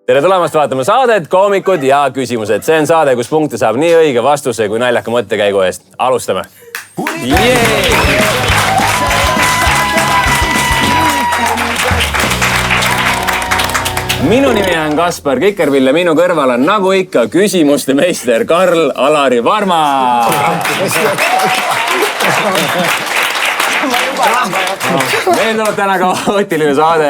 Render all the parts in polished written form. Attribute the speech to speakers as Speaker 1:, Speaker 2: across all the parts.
Speaker 1: Tere tulemast vaatama saadet, koomikud ja küsimused. See on saade, kus punkte saab nii õige vastuse kui naljaka mõttekäigu eest. Alustame. Minu nimi on Kaspar Kikerpill ja minu kõrval on nagu ikka küsimuste meister Karl-Alari Varma. Meil tuleb täna kaootiline saade.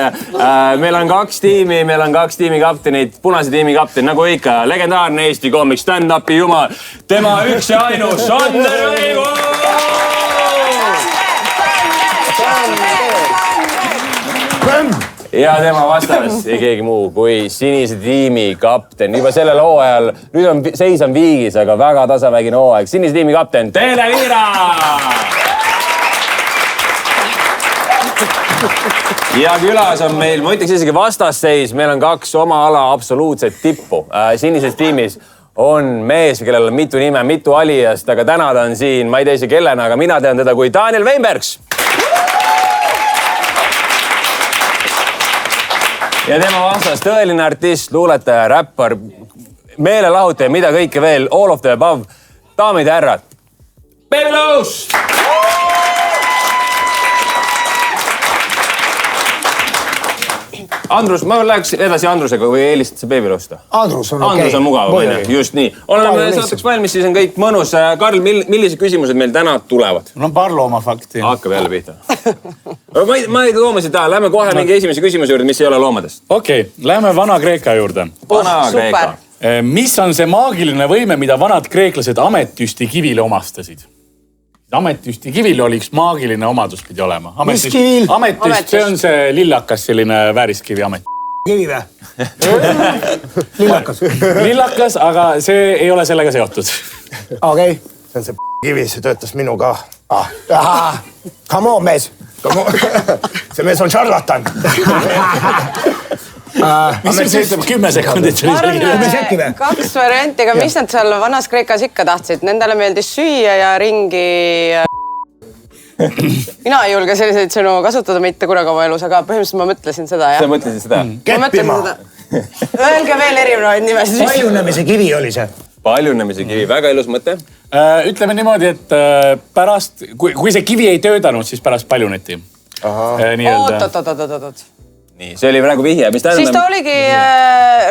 Speaker 1: Meil on kaks tiimi kaptenid. Punase tiimi kapten, nagu ikka, legendaarne Eesti koomik, stand-upi jumal. Tema üks ja ainus, Sander Õigu! Ja tema vastas ei keegi muu kui sinise tiimi kapten. Juba sellel hooajal, nüüd seis on viigis, aga väga tasavägine hooaeg. Sinise tiimi kapten, Teele Viira! Ja külas on meil, ma ütleks isegi vastasseis, meil on kaks oma ala absoluutset tippu. Sinises tiimis on mees, kellel on mitu nime, mitu alijast, aga täna ta on siin, ma ei tea ise kellena, aga mina tean teda kui Daniel Weinbergs. Ja tema vastas tõeline artist, luuletaja, räppar, meelelahutaja, mida kõike veel, all of the above. Daamid ja härrad, Baby Loos! Andrus, ma läheks edasi Andrusega või eelistad see Baby Loosta?
Speaker 2: Andrus on okei.
Speaker 1: Andrus on mugav, just nii. Oleme saateks valmis, siis on kõik mõnus. Karl, millised küsimused meil täna tulevad?
Speaker 2: Mul on paar loomafakti.
Speaker 1: Hakkab jälle pihta. Ma ei loomasid taha, lähme kohe mingi esimese küsimuse juurde, mis ei ole loomadest.
Speaker 2: Okei, lähme Vana-Kreeka juurde.
Speaker 1: Vana-Kreeka.
Speaker 2: Mis on see maagiline võime, mida vanad kreeklased ametüsti kivile omastasid? Ametüsti kivil oli üks maagiline omadus pidi olema.
Speaker 3: Mis kivil?
Speaker 2: Ametüst, see on see lillakas, selline vääriskivi amet.
Speaker 3: Kivi või? Lillakas.
Speaker 2: Lillakas, aga see ei ole sellega seotud.
Speaker 3: Okei. See on see kivi, see töötas minuga. Come on, mees. See mees on šarlatan.
Speaker 2: Mis sul seisab 10 sekundit?
Speaker 4: Kaks varianti, aga mis nad seal vanas Kreekas ikka tahtsid? Nendele meeldis süüa ja ringi... Mina ei julge selliseid sõnu kasutada mitte kunagi oma elus, aga põhimõtteliselt ma mõtlesin seda, jah.
Speaker 1: Sa mõtlesid seda?
Speaker 3: Keppima.
Speaker 4: Öelge veel erinevaid nimesid.
Speaker 3: Paljunemise kivi oli see. Paljunemise
Speaker 1: kivi, väga ilus mõte.
Speaker 2: Ütleme niimoodi, et pärast, kui see kivi ei töödanud, siis pärast paljuneti.
Speaker 4: Oot.
Speaker 1: Nii, see oli praegu vihje.
Speaker 4: Siis ta oligi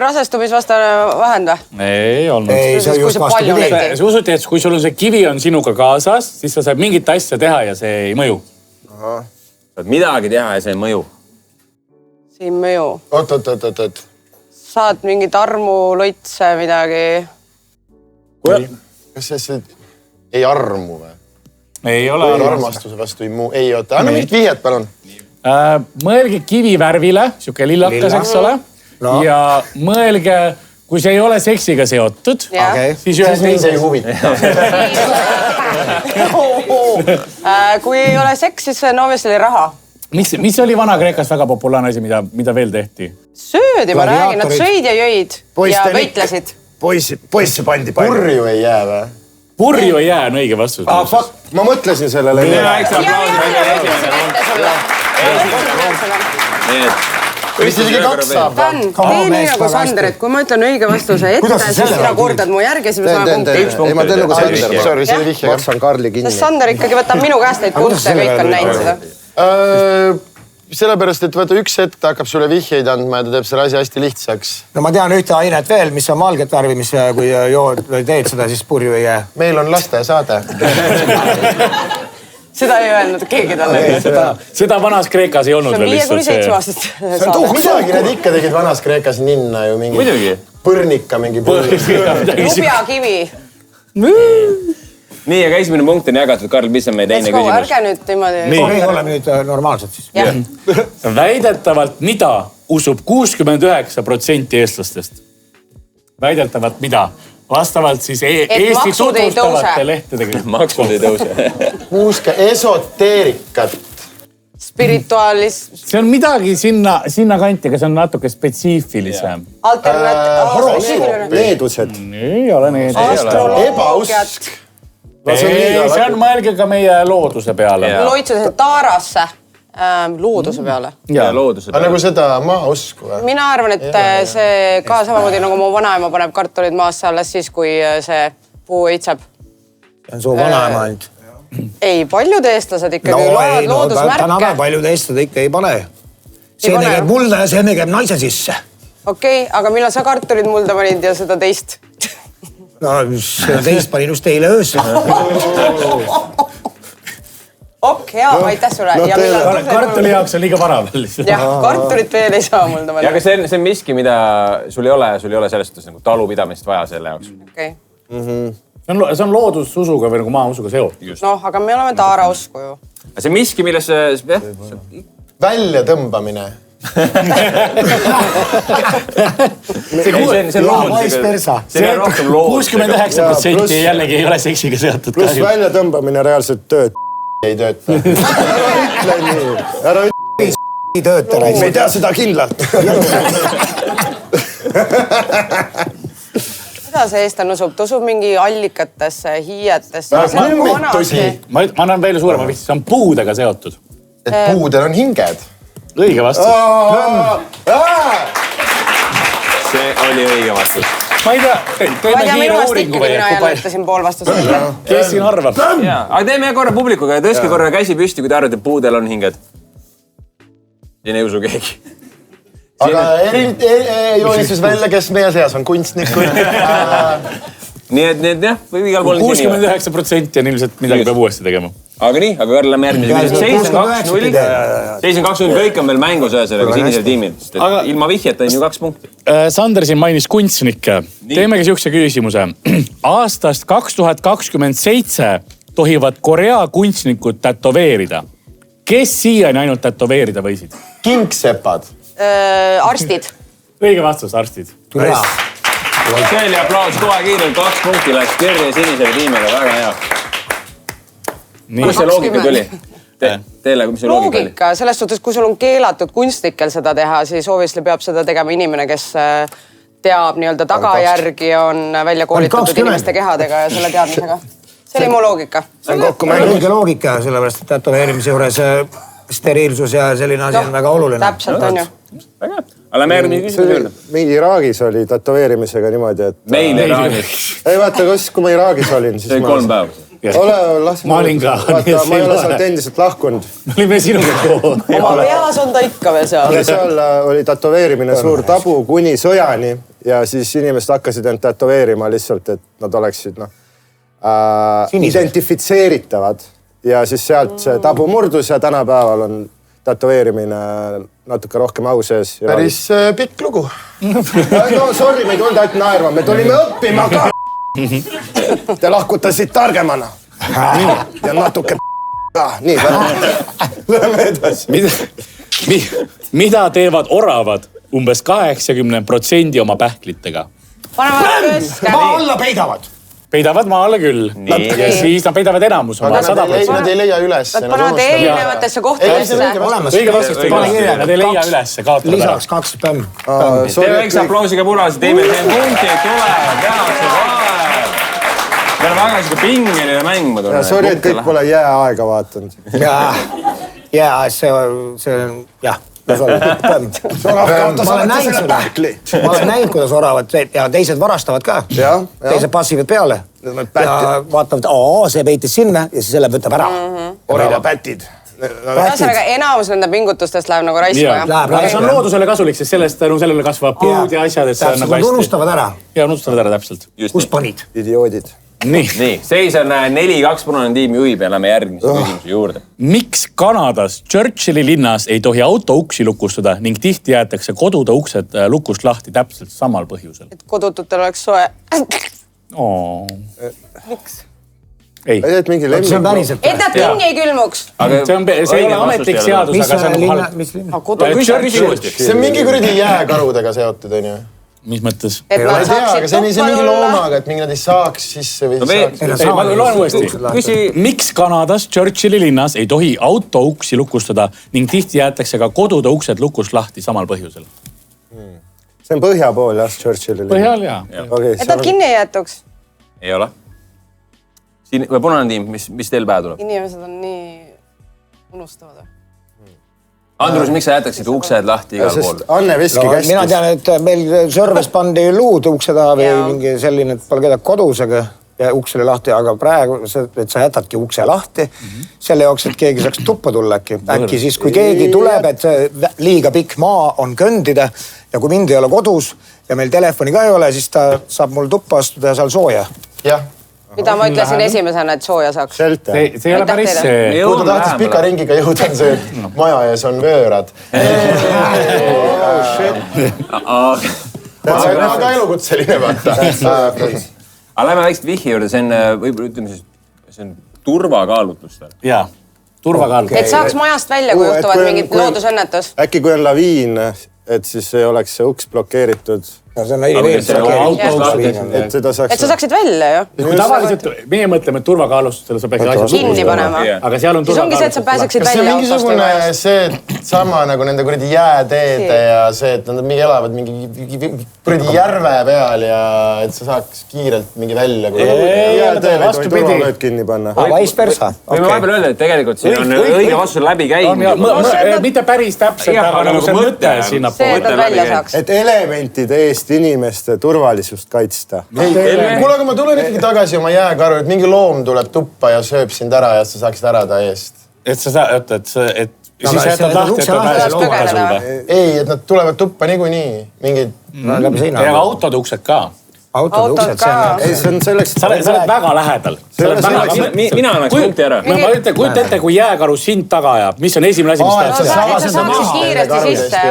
Speaker 4: rasestumisvastane vahend või?
Speaker 2: Ei olnud.
Speaker 3: Ei, see just vastupidi.
Speaker 2: Sa usuti, et kui sul on see kivi on sinuga kaasas, siis sa saad mingit asja teha ja see ei mõju.
Speaker 1: Saad midagi teha ja see ei mõju.
Speaker 4: See ei mõju.
Speaker 3: Oot.
Speaker 4: Saad mingit armu, loitse, midagi.
Speaker 3: Kas see ei armu või?
Speaker 2: Ei ole
Speaker 3: armastuse vastu ei oota. Anna mingit vihjet, palun.
Speaker 2: Mõelge kivi värvile, siuke lillakas, eks ole. Ja mõelge, kui see ei ole seksiga seotud, siis ühe teise
Speaker 3: ei huvita.
Speaker 4: Kui ei ole seks, siis on obviously raha.
Speaker 2: Mis oli Vana-Kreekas väga populaarne asi, mida veel tehti?
Speaker 4: Söödi, ma räägin, nad sõid ja jõid ja võitlesid.
Speaker 3: Poisse pandi.
Speaker 5: Purju ei jää või?
Speaker 2: Purju ei jää on õige vastus.
Speaker 5: Ma mõtlesin sellele.
Speaker 3: Vist isegi 2 saab.
Speaker 4: Tee nii nagu Sander, et kui ma ütlen õige vastuse ette, siis sina kordad mu järgi, siis me saame punkti.
Speaker 5: Ei, ma teen nagu Sander. Sorry, see oli vihje. Maksan Karli kinni.
Speaker 4: Sest Sander ikkagi võtab minu käest neid punkte, kõik on näinud seda.
Speaker 5: Sellepärast, et võtta üks hetk, ta hakkab sulle vihjeid andma ja ta teeb selle asi hästi lihtsaks.
Speaker 3: No ma tean ühte ainet veel, mis on valget värvi, mis kui jood või teed seda, siis purju ei jää.
Speaker 5: Meil on lastesaade.
Speaker 4: Seda ei öelnud keegi talle.
Speaker 2: Seda vanas Kreekas ei olnud veel lihtsalt see.
Speaker 4: 5-7 aastast
Speaker 5: Midagi nad ikka tegid vanas Kreekas ninna ju mingi.
Speaker 1: Muidugi.
Speaker 5: Põrnika mingi põrnika.
Speaker 4: Lubjakivi.
Speaker 1: Nii, aga esimene punkt on jagatud. Karl, mis on meie teine küsimus?
Speaker 4: Ärge nüüd niimoodi.
Speaker 3: Nii, oleme nüüd normaalselt siis.
Speaker 2: Väidetavalt mida usub 69% eestlastest? Väidetavalt mida? Vastavalt siis Eesti tutvustavate lehtedega.
Speaker 1: Maksud ei tõuse.
Speaker 5: Kuuske esoteerikat.
Speaker 4: Spirituaalis.
Speaker 2: See on midagi sinna kanti, aga see on natuke spetsiifilisem.
Speaker 5: Needused.
Speaker 2: Ei ole need.
Speaker 5: Ebausk.
Speaker 2: See on mõelge ka meie looduse peale.
Speaker 4: Loitsudes taarasse. Looduse peale.
Speaker 1: Ja looduse
Speaker 5: peale. Nagu seda maausku või?
Speaker 4: Mina arvan, et see ka samamoodi nagu mu vanaema paneb kartulid maasse alles siis, kui see puu õitseb.
Speaker 3: See on su vanaema ainult.
Speaker 4: Ei, paljud eestlased ikkagi loodusmärke.
Speaker 3: Täname paljud eestlased ikka ei pane. Seeme käib mulda ja seeme käib naise sisse.
Speaker 4: Okei, aga millal sa kartulid mulda panid ja seda teist?
Speaker 3: No, seda teist panin just eile öösse.
Speaker 4: Hea, aitäh sulle.
Speaker 2: Kartuli jaoks on liiga vara veel.
Speaker 4: Jah, kartulit veel ei saa mulda panna.
Speaker 1: Ja aga see on miski, mida sul ei ole selles suhtes nagu talupidamist vaja selle jaoks.
Speaker 4: Okei.
Speaker 2: See on loodususuga või nagu maausuga seotud.
Speaker 4: Noh, aga me oleme Taara usku ju.
Speaker 1: See miski, millesse...
Speaker 5: Välja tõmbamine.
Speaker 1: See on loomuliga. See on rohkem loodusega.
Speaker 2: 69% jällegi ei ole seksiga seotud.
Speaker 5: Plus välja tõmbamine reaalselt tööd ei tööta. Ütle nii. Ära
Speaker 3: ei tööta.
Speaker 5: Me ei tea seda kindlalt.
Speaker 4: Mida see eestlane usub? Ta usub mingi allikatesse, hiietesse.
Speaker 2: Ma annan veel suurema vihti, see on puudega seotud.
Speaker 5: Et puudel on hinged.
Speaker 2: Õige vastus.
Speaker 1: See oli õige vastus.
Speaker 2: Ma ei tea, teeme kiire uuringu või?
Speaker 4: Mina jälle ütlesin pool vastust.
Speaker 2: Kes siin arvab?
Speaker 1: Aga teeme korra publikuga ja tõstke korra käsi püsti, kui te arvate, et puudel on hinged. Siin ei usu keegi.
Speaker 5: Aga joonistus välja, kes meie seas on kunstnikud.
Speaker 1: Nii et jah, või igal pool
Speaker 2: 69% on ilmselt midagi peab uuesti tegema.
Speaker 1: Aga nii, aga kõrle lähme järgmise. Seis on 2-0. Seis on 2-0, kõik on veel mängus ühesõnaga sinisel tiimil. Ilma vihjeta on ju 2 punkti.
Speaker 2: Sander siin mainis kunstnikke. Teemegi siukse küsimuse. Aastast 2027 tohivad Korea kunstnikud tätoveerida. Kes siiani ainult tätoveerida võisid?
Speaker 5: Kingsepad.
Speaker 4: Arstid.
Speaker 2: Õige vastus, arstid.
Speaker 1: See oli aplaus kohe kiirelt, 2 punkti läks kirja sinisele tiimile, väga hea. Kus see loogika tuli? Teile, mis see loogika oli?
Speaker 4: Loogika, selles suhtes, kui sul on keelatud kunstnikel seda teha, siis obviously peab seda tegema inimene, kes teab nii-öelda tagajärgi, on välja koolitatud inimeste kehadega ja selle teadmisega. See oli mu loogika.
Speaker 3: See on kokku mänguge loogika, sellepärast, et tätoveerimise juures steriilsus ja selline asi on väga oluline.
Speaker 4: Täpselt on ju.
Speaker 1: Väga hea. Aga lähme järgmise küsimuse juurde.
Speaker 5: Mingi Iraagis oli tätoveerimisega niimoodi, et...
Speaker 1: Meil Iraagis.
Speaker 5: Ei vaata, kui ma Iraagis olin, siis
Speaker 1: see oli 3 päeva.
Speaker 2: Ma olin ka.
Speaker 5: Vaata, ma ei ole sealt endiselt lahkunud.
Speaker 2: Me olime sinuga koos.
Speaker 4: Oma peas on ta ikka veel seal.
Speaker 5: Seal oli tätoveerimine suur tabu kuni sõjani ja siis inimesed hakkasid end tätoveerima lihtsalt, et nad oleksid identifitseeritavad. Ja siis sealt see tabu murdus ja tänapäeval on tätoveerimine natuke rohkem au sees. Päris pikk lugu. No sorry, me ei tulnud ainult naerma, me tulime õppima ka. Te lahkutasid targemana. Ja natuke nii, lähme edasi.
Speaker 2: Mida teevad oravad umbes 80% oma pähklitega?
Speaker 4: Panevad pööske.
Speaker 3: Maa alla peidavad.
Speaker 2: Peidavad maa alla küll. Ja siis nad peidavad enamus oma 100%.
Speaker 5: Nad ei leia üles.
Speaker 4: Nad panevad erinevatesse kohtadesse.
Speaker 2: Õige vastus, nad ei leia üles, kaotavad ära.
Speaker 3: Lisaks 2 pämm.
Speaker 1: Teeme väikse aplausiga punase tiimi, et punktid tulevad, tehakse vahe. Meil on väga siuke pingeline mäng, ma tunnen.
Speaker 5: Sorry, et kõik pole jääaega vaatanud.
Speaker 3: Ja see on, jah. Ma olen näinud, kuidas oravad ja teised varastavad ka. Teised passivad peale. Ja vaatavad, see peitis sinna ja siis selle võtab ära.
Speaker 5: Oravapätid.
Speaker 4: Ühesõnaga, enamus nende pingutustest läheb nagu raiska.
Speaker 2: See on loodusele kasulik, sest sellest sellele kasvab puud ja asjad.
Speaker 3: Nad unustavad ära.
Speaker 2: Ja unustavad ära täpselt.
Speaker 3: Kus panid?
Speaker 5: Idioodid.
Speaker 1: Nii, seis on 4-2 punane tiim juhib ja lähme järgmise küsimuse juurde.
Speaker 2: Miks Kanadas Churchilli linnas ei tohi auto uksi lukustada ning tihti jäetakse kodude uksed lukust lahti täpselt samal põhjusel?
Speaker 4: Et kodututel oleks soe. Miks?
Speaker 2: Ei.
Speaker 3: See on päriselt.
Speaker 4: Et nad kinni ei külmuks.
Speaker 2: See ei ole ametlik seadus, aga see on halb.
Speaker 5: See on mingi kuradi jääkarudega seotud, on ju?
Speaker 2: Mis mõttes?
Speaker 4: Et nad saaksid
Speaker 5: see mingi loomaga, et mingi nad ei saaks sisse või
Speaker 2: saaks. Ma loen uuesti. Miks Kanadas Churchilli linnas ei tohi auto uksi lukustada ning tihti jäetakse ka kodude uksed lukust lahti samal põhjusel?
Speaker 5: See on põhja pool, jah, Churchilli linnas.
Speaker 2: Põhjal, jah.
Speaker 4: Et nad kinni ei jäetuks?
Speaker 1: Ei ole. Siin või punane tiim, mis teil pähe tuleb?
Speaker 4: Inimesed on nii unustavad.
Speaker 1: Andrus, miks sa jätaksid uksed lahti igal pool?
Speaker 5: Anne Veski kästis.
Speaker 3: Mina tean, et meil Sõrves pandi luud ukse taha või mingi selline, et pole kedagi kodus, aga uks oli lahti, aga praegu, et sa jätadki ukse lahti, selle jaoks, et keegi saaks tuppa tulla äkki. Äkki siis, kui keegi tuleb, et liiga pikk maa on kõndida ja kui mind ei ole kodus ja meil telefoni ka ei ole, siis ta saab mul tuppa astuda ja seal sooja.
Speaker 5: Jah.
Speaker 4: Mida ma ütlesin esimesena, et sooja saaks.
Speaker 2: See ei ole päris see.
Speaker 5: Kui ta tahtis pika ringiga jõuda, on see, et maja ees on vöörad. Aga elukutseline vaata.
Speaker 1: Aga lähme väikselt vihje juurde, see on, võib-olla ütleme siis, see on turvakaalutlustel.
Speaker 2: Jaa, turvakaalutlustel.
Speaker 4: Et saaks majast välja, kui juhtuvad mingid loodusõnnetus.
Speaker 5: Äkki kui on laviin, et siis ei oleks see uks blokeeritud.
Speaker 3: No see on
Speaker 5: et seda saaks...
Speaker 4: Et sa saaksid välja ju.
Speaker 2: Kui tavaliselt meie mõtleme, et turvakaalustustele sa peaks asjad
Speaker 4: kinni panema.
Speaker 2: Aga seal on
Speaker 4: siis ongi see, et sa pääseksid
Speaker 5: välja.
Speaker 4: Kas see
Speaker 5: on mingisugune see sama nagu nende kuradi jääteede ja see, et nad mingi elavad mingi kuradi järve peal ja et sa saaks kiirelt mingi välja. Jääteed ei tohi turvalööd kinni panna.
Speaker 3: Vice versa.
Speaker 1: Võime vahepeal öelda, et tegelikult siin on õige vastus läbi käinud.
Speaker 2: Mitte päris täpselt, aga nagu see mõte sinna
Speaker 4: poole.
Speaker 5: Et elementide eest inimeste turvalisust kaitsta. Kuule, aga ma tulen ikkagi tagasi oma jääkaru, et mingi loom tuleb tuppa ja sööb sind ära ja sa saaksid ära ta eest.
Speaker 2: Et sa saad, et siis jätad lahti, et ta pääseb tuppa sul või?
Speaker 5: Ei, et nad tulevad tuppa niikuinii. Mingid...
Speaker 2: Ja autode uksed ka.
Speaker 3: Autod uksed,
Speaker 5: see on selleks...
Speaker 2: Sa oled väga lähedal.
Speaker 1: Mina annaks punkti ära.
Speaker 2: Ma ütlen, kujuta ette, kui jääkaru sind taga ajab. Mis on esimene asi, mis
Speaker 4: ta... Et sa saaksid kiiresti sisse.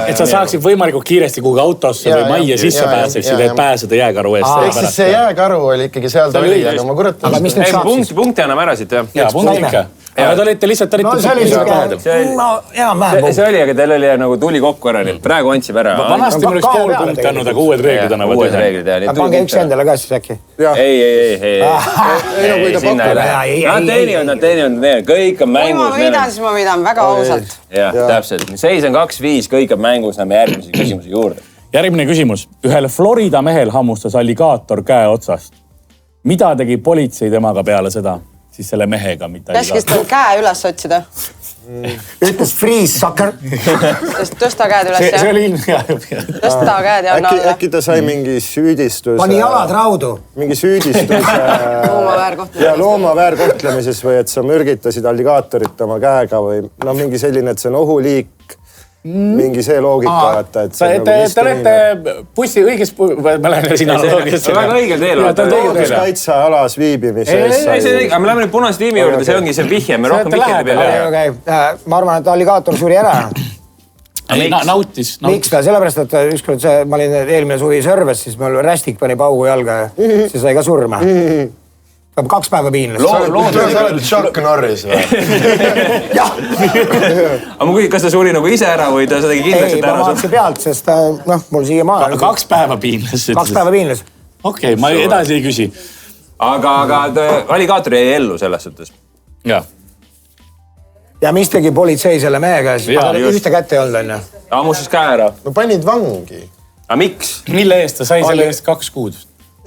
Speaker 2: Et sa saaksid võimalikult kiiresti kuhugi autosse või majja sisse pääseksid, et pääseda jääkaru eest.
Speaker 5: Ehk siis see jääkaru oli ikkagi seal ta oli, aga ma kurat...
Speaker 3: Aga mis nüüd saab
Speaker 1: siis? Punkti anname ära siit, jah.
Speaker 2: Jaa, punkti ikka. Aga te olite lihtsalt...
Speaker 3: No see oli
Speaker 1: see oli, aga teil oli nagu tuli kokku ära, nii praegu andsime ära.
Speaker 2: Vanasti mul üks pool punkti andnud, aga uued reeglid annavad.
Speaker 1: Uued reeglid, jah.
Speaker 3: Aga pange üks endale ka siis äkki.
Speaker 1: Ei. Nad teenivad, kõik on mängus.
Speaker 4: Kui ma võidan, siis ma võidan väga ausalt.
Speaker 1: Jah, täpselt. Seis on 2-5, kõik on mängus, näeme järgmise küsimuse juurde.
Speaker 2: Järgmine küsimus. Ühel Florida mehel hammustas alligaator käe otsast. Mida tegi politsei temaga peale seda? Siis selle mehega, mitte
Speaker 4: käskis tal käe üles otsida.
Speaker 3: Ütles freeze, sucker.
Speaker 4: Sest tõsta käed üles, jah?
Speaker 2: See oli ilm.
Speaker 4: Tõsta käed ja anna alla.
Speaker 5: Äkki ta sai mingi süüdistus...
Speaker 3: Pani jalad raudu.
Speaker 5: Mingi süüdistus... Looma väärkohtlemises või et sa mürgitasid alligaatorit oma käega või no mingi selline, et see on ohuliik. Mingi see loogika, et...
Speaker 2: Te olete bussi õigest... Ma lähen sinna loogist.
Speaker 1: Väga õigel teel.
Speaker 5: Looduskaitsealas viibimise eest sai...
Speaker 1: Aga me läheme nüüd punase tiimi juurde, see ongi see vihje, me rohkem vihjede peale.
Speaker 3: Ma arvan, et alligaator suri ära.
Speaker 2: Nautis.
Speaker 3: Miks ta? Sellepärast, et ükskord ma olin eelmine suvi Sõrves, siis mul rästik pani paugu jalga ja siis sai ka surma. 2 päeva piinles.
Speaker 5: Sa oled Chuck Norris või?
Speaker 3: Jah.
Speaker 1: Aga ma küsin, kas ta suri nagu ise ära või ta tegi kindlaks, et ära?
Speaker 3: Ma vaatasin pealt, sest mul siia maa...
Speaker 2: 2 päeva piinles.
Speaker 3: 2 päeva piinles.
Speaker 2: Okei, ma edasi ei küsi.
Speaker 1: Aga alligaator jäi ellu selles suhtes.
Speaker 2: Jah.
Speaker 3: Ja mis tegi politsei selle mehega? Ühte kätte ei olnud, on ju?
Speaker 1: Ammustas käe ära.
Speaker 5: No panid vangi.
Speaker 1: Aga miks?
Speaker 2: Mille eest ta sai selle eest 2 kuud?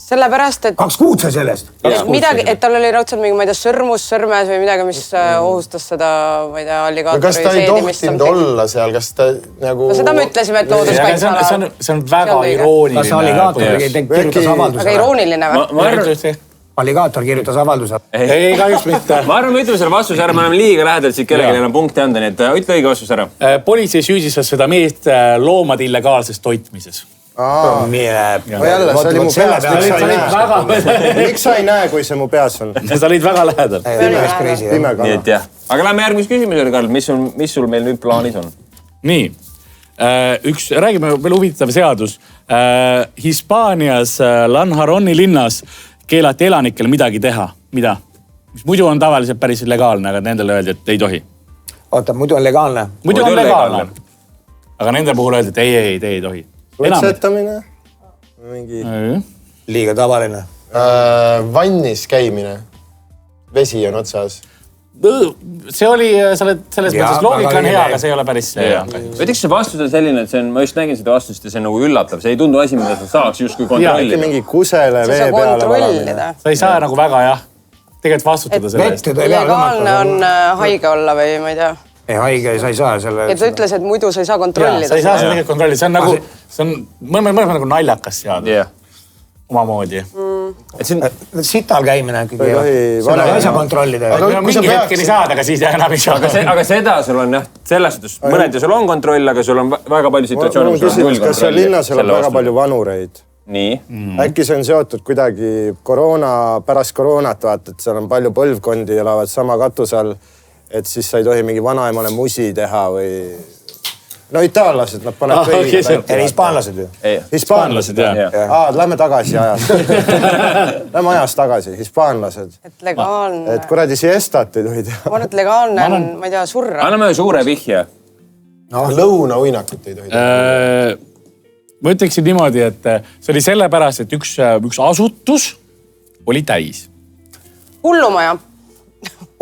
Speaker 4: Sellepärast, et...
Speaker 3: 2 kuud sai sellest?
Speaker 4: Midagi, et tal oli raudselt mingi, ma ei tea, sõrmus, sõrmes või midagi, mis ohustas seda, ma ei tea, alligaatori
Speaker 5: seedimist. Kas ta ei tohtinud olla seal? Kas ta nagu...
Speaker 4: No seda me ütlesime, et looduskaitseala...
Speaker 2: See on väga irooniline.
Speaker 3: Kas alligaator kirjutas avalduse?
Speaker 4: Aga irooniline või?
Speaker 3: Alligaator kirjutas avalduse.
Speaker 2: Ei, kahjuks mitte.
Speaker 1: Ma arvan, me ütleme selle vastuse ära, me oleme liiga lähedalt siit kellelegi enam punkti anda, nii et ütle õige vastus ära. Politsei
Speaker 2: süüdistas seda meest loomade illegaalses toitmises.
Speaker 5: Jälle, see oli mu peas. Miks sa ei näe, kui see mu peas on?
Speaker 2: Sa olid väga lähedal.
Speaker 1: Nii et jah. Aga lähme järgmise küsimusele, Karl. Mis sul meil nüüd plaanis on? Nii. Räägime veel huvitav seadus. Hispaanias Lanjaroni linnas keelati elanikel midagi teha. Mida? Mis muidu on tavaliselt päris legaalne, aga nendele öeldi, et ei tohi.
Speaker 3: Oota, muidu on legaalne?
Speaker 2: Muidu on legaalne. Aga nende puhul öeldi, et ei tohi.
Speaker 5: Võtsetamine?
Speaker 3: Liiga tavaline.
Speaker 5: Vannis käimine. Vesi on otsas.
Speaker 2: See oli, selles mõttes loogika on hea, aga see ei ole päris see.
Speaker 1: Võtiks see vastus on selline, et ma just nägin seda vastust ja see on nagu üllatav. See ei tundu asi, mida sa saaks justkui kontrollida.
Speaker 5: Mingi kusele vee peale
Speaker 4: valamine.
Speaker 2: Sa ei saa nagu väga, jah, tegelikult vastutada selle eest.
Speaker 4: Legaalne on haige olla või ma ei tea.
Speaker 3: ei haige, sa ei saa selle...
Speaker 4: Ja ta ütles, et muidu sa ei saa kontrollida.
Speaker 2: Sa ei saa seda tegelikult kontrollida, see on nagu, see on mõnes nagu naljakas seada. Omamoodi.
Speaker 3: Sital käimine ikkagi. Seda ei saa kontrollida.
Speaker 2: Mingi hetkeni saad, aga siis enam ei saa.
Speaker 1: Aga seda sul on jah, selles suhtes, mõned ja sul on kontroll, aga sul on väga palju situatsioone, kus sul on null kontrolli.
Speaker 5: Kas seal linnas on väga palju vanureid?
Speaker 1: Nii.
Speaker 5: Äkki see on seotud kuidagi pärast koroonat, vaata, et seal on palju põlvkondi, elavad sama katusel, et siis sa ei tohi mingi vanaemale musi teha või... No itaallased, nad paneb kõigile.
Speaker 3: Hispaanlased ju.
Speaker 5: Hispaanlased, jah. Lähme tagasi ajas. Lähme ajas tagasi, hispaanlased.
Speaker 4: Et legaalne.
Speaker 5: Et kuradi siestat ei tohi teha.
Speaker 4: Ma arvan, et legaalne on, ma ei tea, surra.
Speaker 1: Anname suure vihje.
Speaker 5: Lõuna uinakut ei tohi teha.
Speaker 2: Ma ütleksin niimoodi, et see oli sellepärast, et üks asutus oli täis.
Speaker 4: Hullumaja.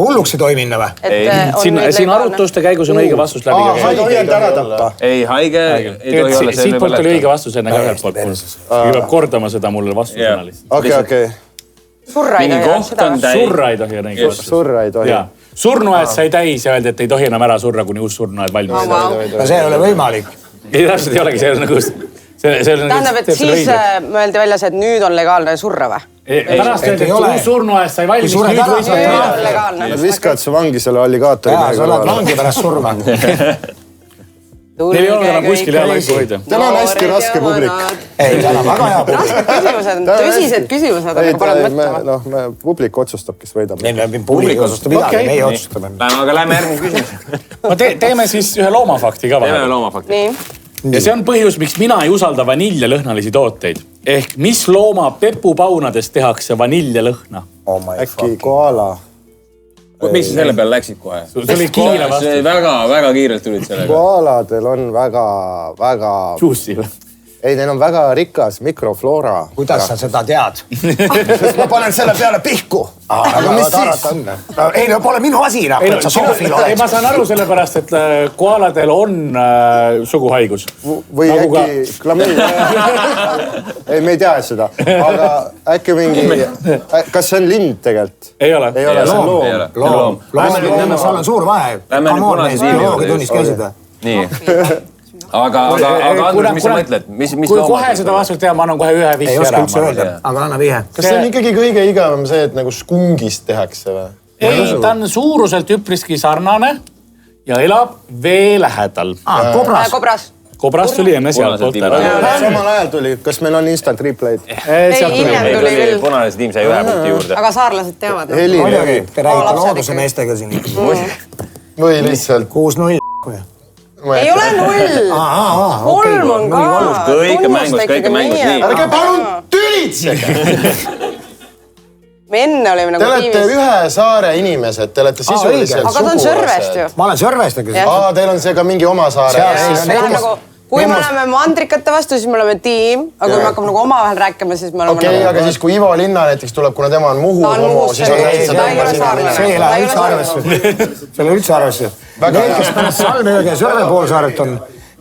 Speaker 3: Hulluks ei tohi minna või?
Speaker 2: Siin arutuste käigus on õige vastus läbi.
Speaker 5: Haige tohi end ära tappa.
Speaker 1: Ei, haige ei tohi olla
Speaker 2: siit poolt oli õige vastus enne ka ühelt poolt. Peab kordama seda mulle vastusena lihtsalt.
Speaker 5: Okei.
Speaker 4: Surra ei tohi.
Speaker 2: Surra ei tohi.
Speaker 5: Surra ei tohi.
Speaker 2: Surnuaed sai täis ja öeldi, et ei tohi enam ära surra, kuni uus surnuaed valmis.
Speaker 3: No see ei ole võimalik.
Speaker 2: Ei, täpselt ei olegi, see on nagu...
Speaker 4: Tähendab, et siis mõeldi väljas, et nüüd on legaalne surra või?
Speaker 2: Pärast öeldi, et uus surnuaest sai valmis, nüüd võis
Speaker 4: surra.
Speaker 5: Nad viskavad su vangi selle alligaatori.
Speaker 3: Jaa, sa oled vangi pärast surma.
Speaker 2: Neil ei ole enam kuskil hea laiku hoida.
Speaker 5: Täna on hästi raske publik.
Speaker 3: Ei, täna väga hea publik.
Speaker 4: Rasked küsimused, tõsised küsimused, aga paned mõtlema.
Speaker 5: Publik otsustab, kes võidab.
Speaker 3: Publik otsustab midagi, meie otsustame.
Speaker 1: Aga lähme järgmine küsimus.
Speaker 2: Teeme siis ühe loomafakti ka vahel.
Speaker 1: Teeme loomafakti.
Speaker 4: Nii.
Speaker 2: Ja see on põhjus, miks mina ei usalda vaniljalõhnalisi tooteid. Ehk mis looma pepupaunadest tehakse vaniljalõhna?
Speaker 5: Äkki koala.
Speaker 1: Miks sa selle peale läksid kohe?
Speaker 2: See oli kiire vastus.
Speaker 1: Väga kiirelt tulid sellega.
Speaker 5: Koaladel on väga...
Speaker 2: Juussi või?
Speaker 5: Ei, neil on väga rikas mikrofloora.
Speaker 3: Kuidas sa seda tead?
Speaker 5: Sest ma panen selle peale pihku. Aga mis siis?
Speaker 3: Ei, no pole minu asi, et sa soofil oled.
Speaker 2: Ma saan aru sellepärast, et koaladel on suguhaigus.
Speaker 5: Või äkki klamüün. Ei, me ei tea seda. Aga äkki mingi... Kas see on lind tegelikult?
Speaker 2: Ei ole.
Speaker 5: Ei ole, see on loom.
Speaker 3: Loom, seal on suur vahe.
Speaker 1: Lähme nüüd punase tiimi
Speaker 3: Bioloogiatunnis käisid.
Speaker 1: Nii. Aga Andrus, mis sa mõtled?
Speaker 2: Kui kohe seda vastust teha, ma annan kohe ühe vihje ära.
Speaker 3: Ei oska üldse öelda, aga anna vihe.
Speaker 5: Kas see on ikkagi kõige igavam see, et nagu skungist tehakse või?
Speaker 2: Ei, ta on suuruselt üpriski sarnane ja elab vee lähedal.
Speaker 4: Kobras.
Speaker 2: Kobras tuli enne sealt poolt ära.
Speaker 5: Samal ajal tuli. Kas meil on instant replay'd?
Speaker 4: Ei, hiljem tuli küll.
Speaker 1: Punane tiim sai 1 punkti juurde.
Speaker 4: Aga saarlased teavad.
Speaker 3: Muidugi, te räägite looduse meestega siin.
Speaker 5: Või lihtsalt
Speaker 3: 6-0.
Speaker 4: Ei ole 0. 3 on ka.
Speaker 1: Kõike mängus.
Speaker 5: Ärge palun tülitsege!
Speaker 4: Me enne olime nagu
Speaker 5: tiivis. Te olete ühe saare inimesed, te olete sisuliselt
Speaker 4: sugulased. Aga ta on Sõrvest ju.
Speaker 3: Ma olen Sõrvest.
Speaker 5: Teil on see ka mingi oma saare.
Speaker 4: Kui me oleme mandrikate vastu, siis me oleme tiim, aga kui me hakkame nagu omavahel rääkima, siis me oleme...
Speaker 5: Okei, aga siis kui Ivo Linna näiteks tuleb, kuna tema on Muhu homo, siis on täitsa tõmbasina.
Speaker 3: See ei lähe üldse arvesse. See ei lähe üldse arvesse. Need, kes pärast Salmjõge ja Sõrve poolsaaret on,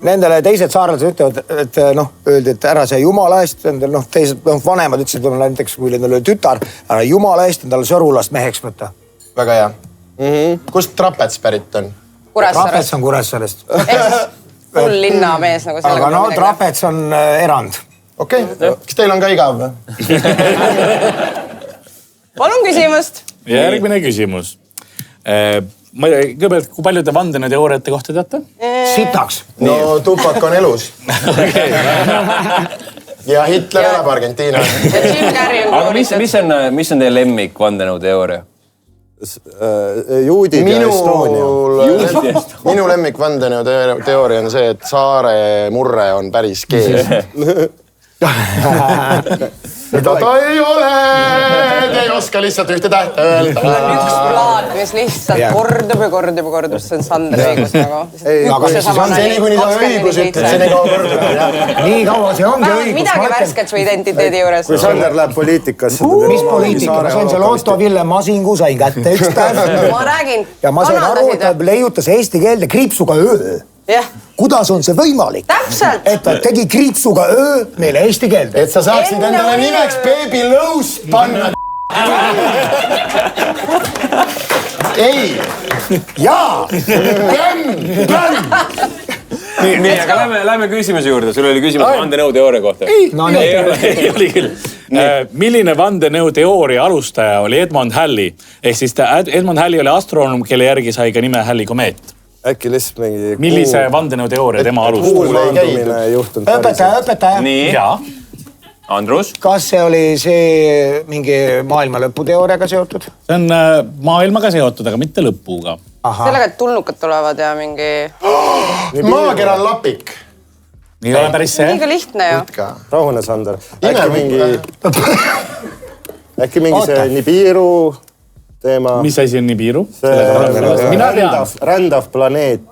Speaker 3: nendele teised saarlased ütlevad, et öeldi, et ära see jumala eest, teised vanemad ütlesid, näiteks kui nendel oli tütar, ära jumala eest endale Sõrulast meheks võtta.
Speaker 5: Väga hea. Kust Trapets pärit on?
Speaker 3: Trapets on Kuressaarest.
Speaker 4: Full linna mees nagu sellega.
Speaker 3: Aga Trapets on erand.
Speaker 5: Okei, kas teil on ka igav või?
Speaker 4: Palun küsimust.
Speaker 2: Järgmine küsimus. Kõigepealt, kui palju te vandenõuteooriate kohta teate?
Speaker 3: Sitaks.
Speaker 5: No Tupac on elus. Ja Hitler elab Argentiina.
Speaker 1: Aga mis on teie lemmik vandenõuteooria?
Speaker 5: Juudid ja Estonia. Minu lemmik vandenõuteooria on see, et saare murre on päris kees. Mida ta ei ole, te ei oska lihtsalt ühte tähte öelda.
Speaker 4: Üks plaat, mis lihtsalt kordub, see on Sander õigus nagu.
Speaker 5: Aga siis on see nii, kuni ta õigus ütleb, see nii kaua kordub.
Speaker 3: Nii kaua see ongi õigus.
Speaker 4: Midagi värsket su identiteedi juures.
Speaker 5: Kui Sander läheb poliitikasse.
Speaker 3: Mis poliitika? Ma sain selle Otto Ville Masingu, sain kätte üks päev.
Speaker 4: Ma räägin.
Speaker 3: Ja ma sain aru, et ta leiutas eesti keelde kriipsuga öö. Kuidas on see võimalik?
Speaker 4: Täpselt.
Speaker 3: Et ta tegi kriipsuga öö meile eesti keelde.
Speaker 5: Et sa saaksid endale nimeks Baby Lõus panna. ei. Jaa.
Speaker 1: nii, aga lähme küsimuse juurde. Sul oli küsimus vandenõuteooria kohta.
Speaker 2: Ei oli küll. Milline vandenõuteooria alustaja oli Edmund Halley? Ehk siis Edmund Halley oli astronoom, kelle järgi sai ka nime Halley komeet.
Speaker 5: Äkki lihtsalt mingi...
Speaker 2: Millise vandenõuteooria tema alustas?
Speaker 5: Kuulmaandumine juhtunud.
Speaker 3: Õpetaja.
Speaker 2: Nii. Jaa.
Speaker 1: Andrus?
Speaker 3: Kas see oli see mingi maailma lõputeooriaga seotud?
Speaker 2: See on maailmaga seotud, aga mitte lõpuga.
Speaker 4: Sellega, et tulnukad tulevad ja mingi...
Speaker 5: Maakera on lapik.
Speaker 2: Nii ole päris see.
Speaker 4: Liiga lihtne ju.
Speaker 5: Rahune, Sander. Äkki mingi see Nibiru teema.
Speaker 2: Mis asi on Nibiru?
Speaker 5: Mina rändav planeet,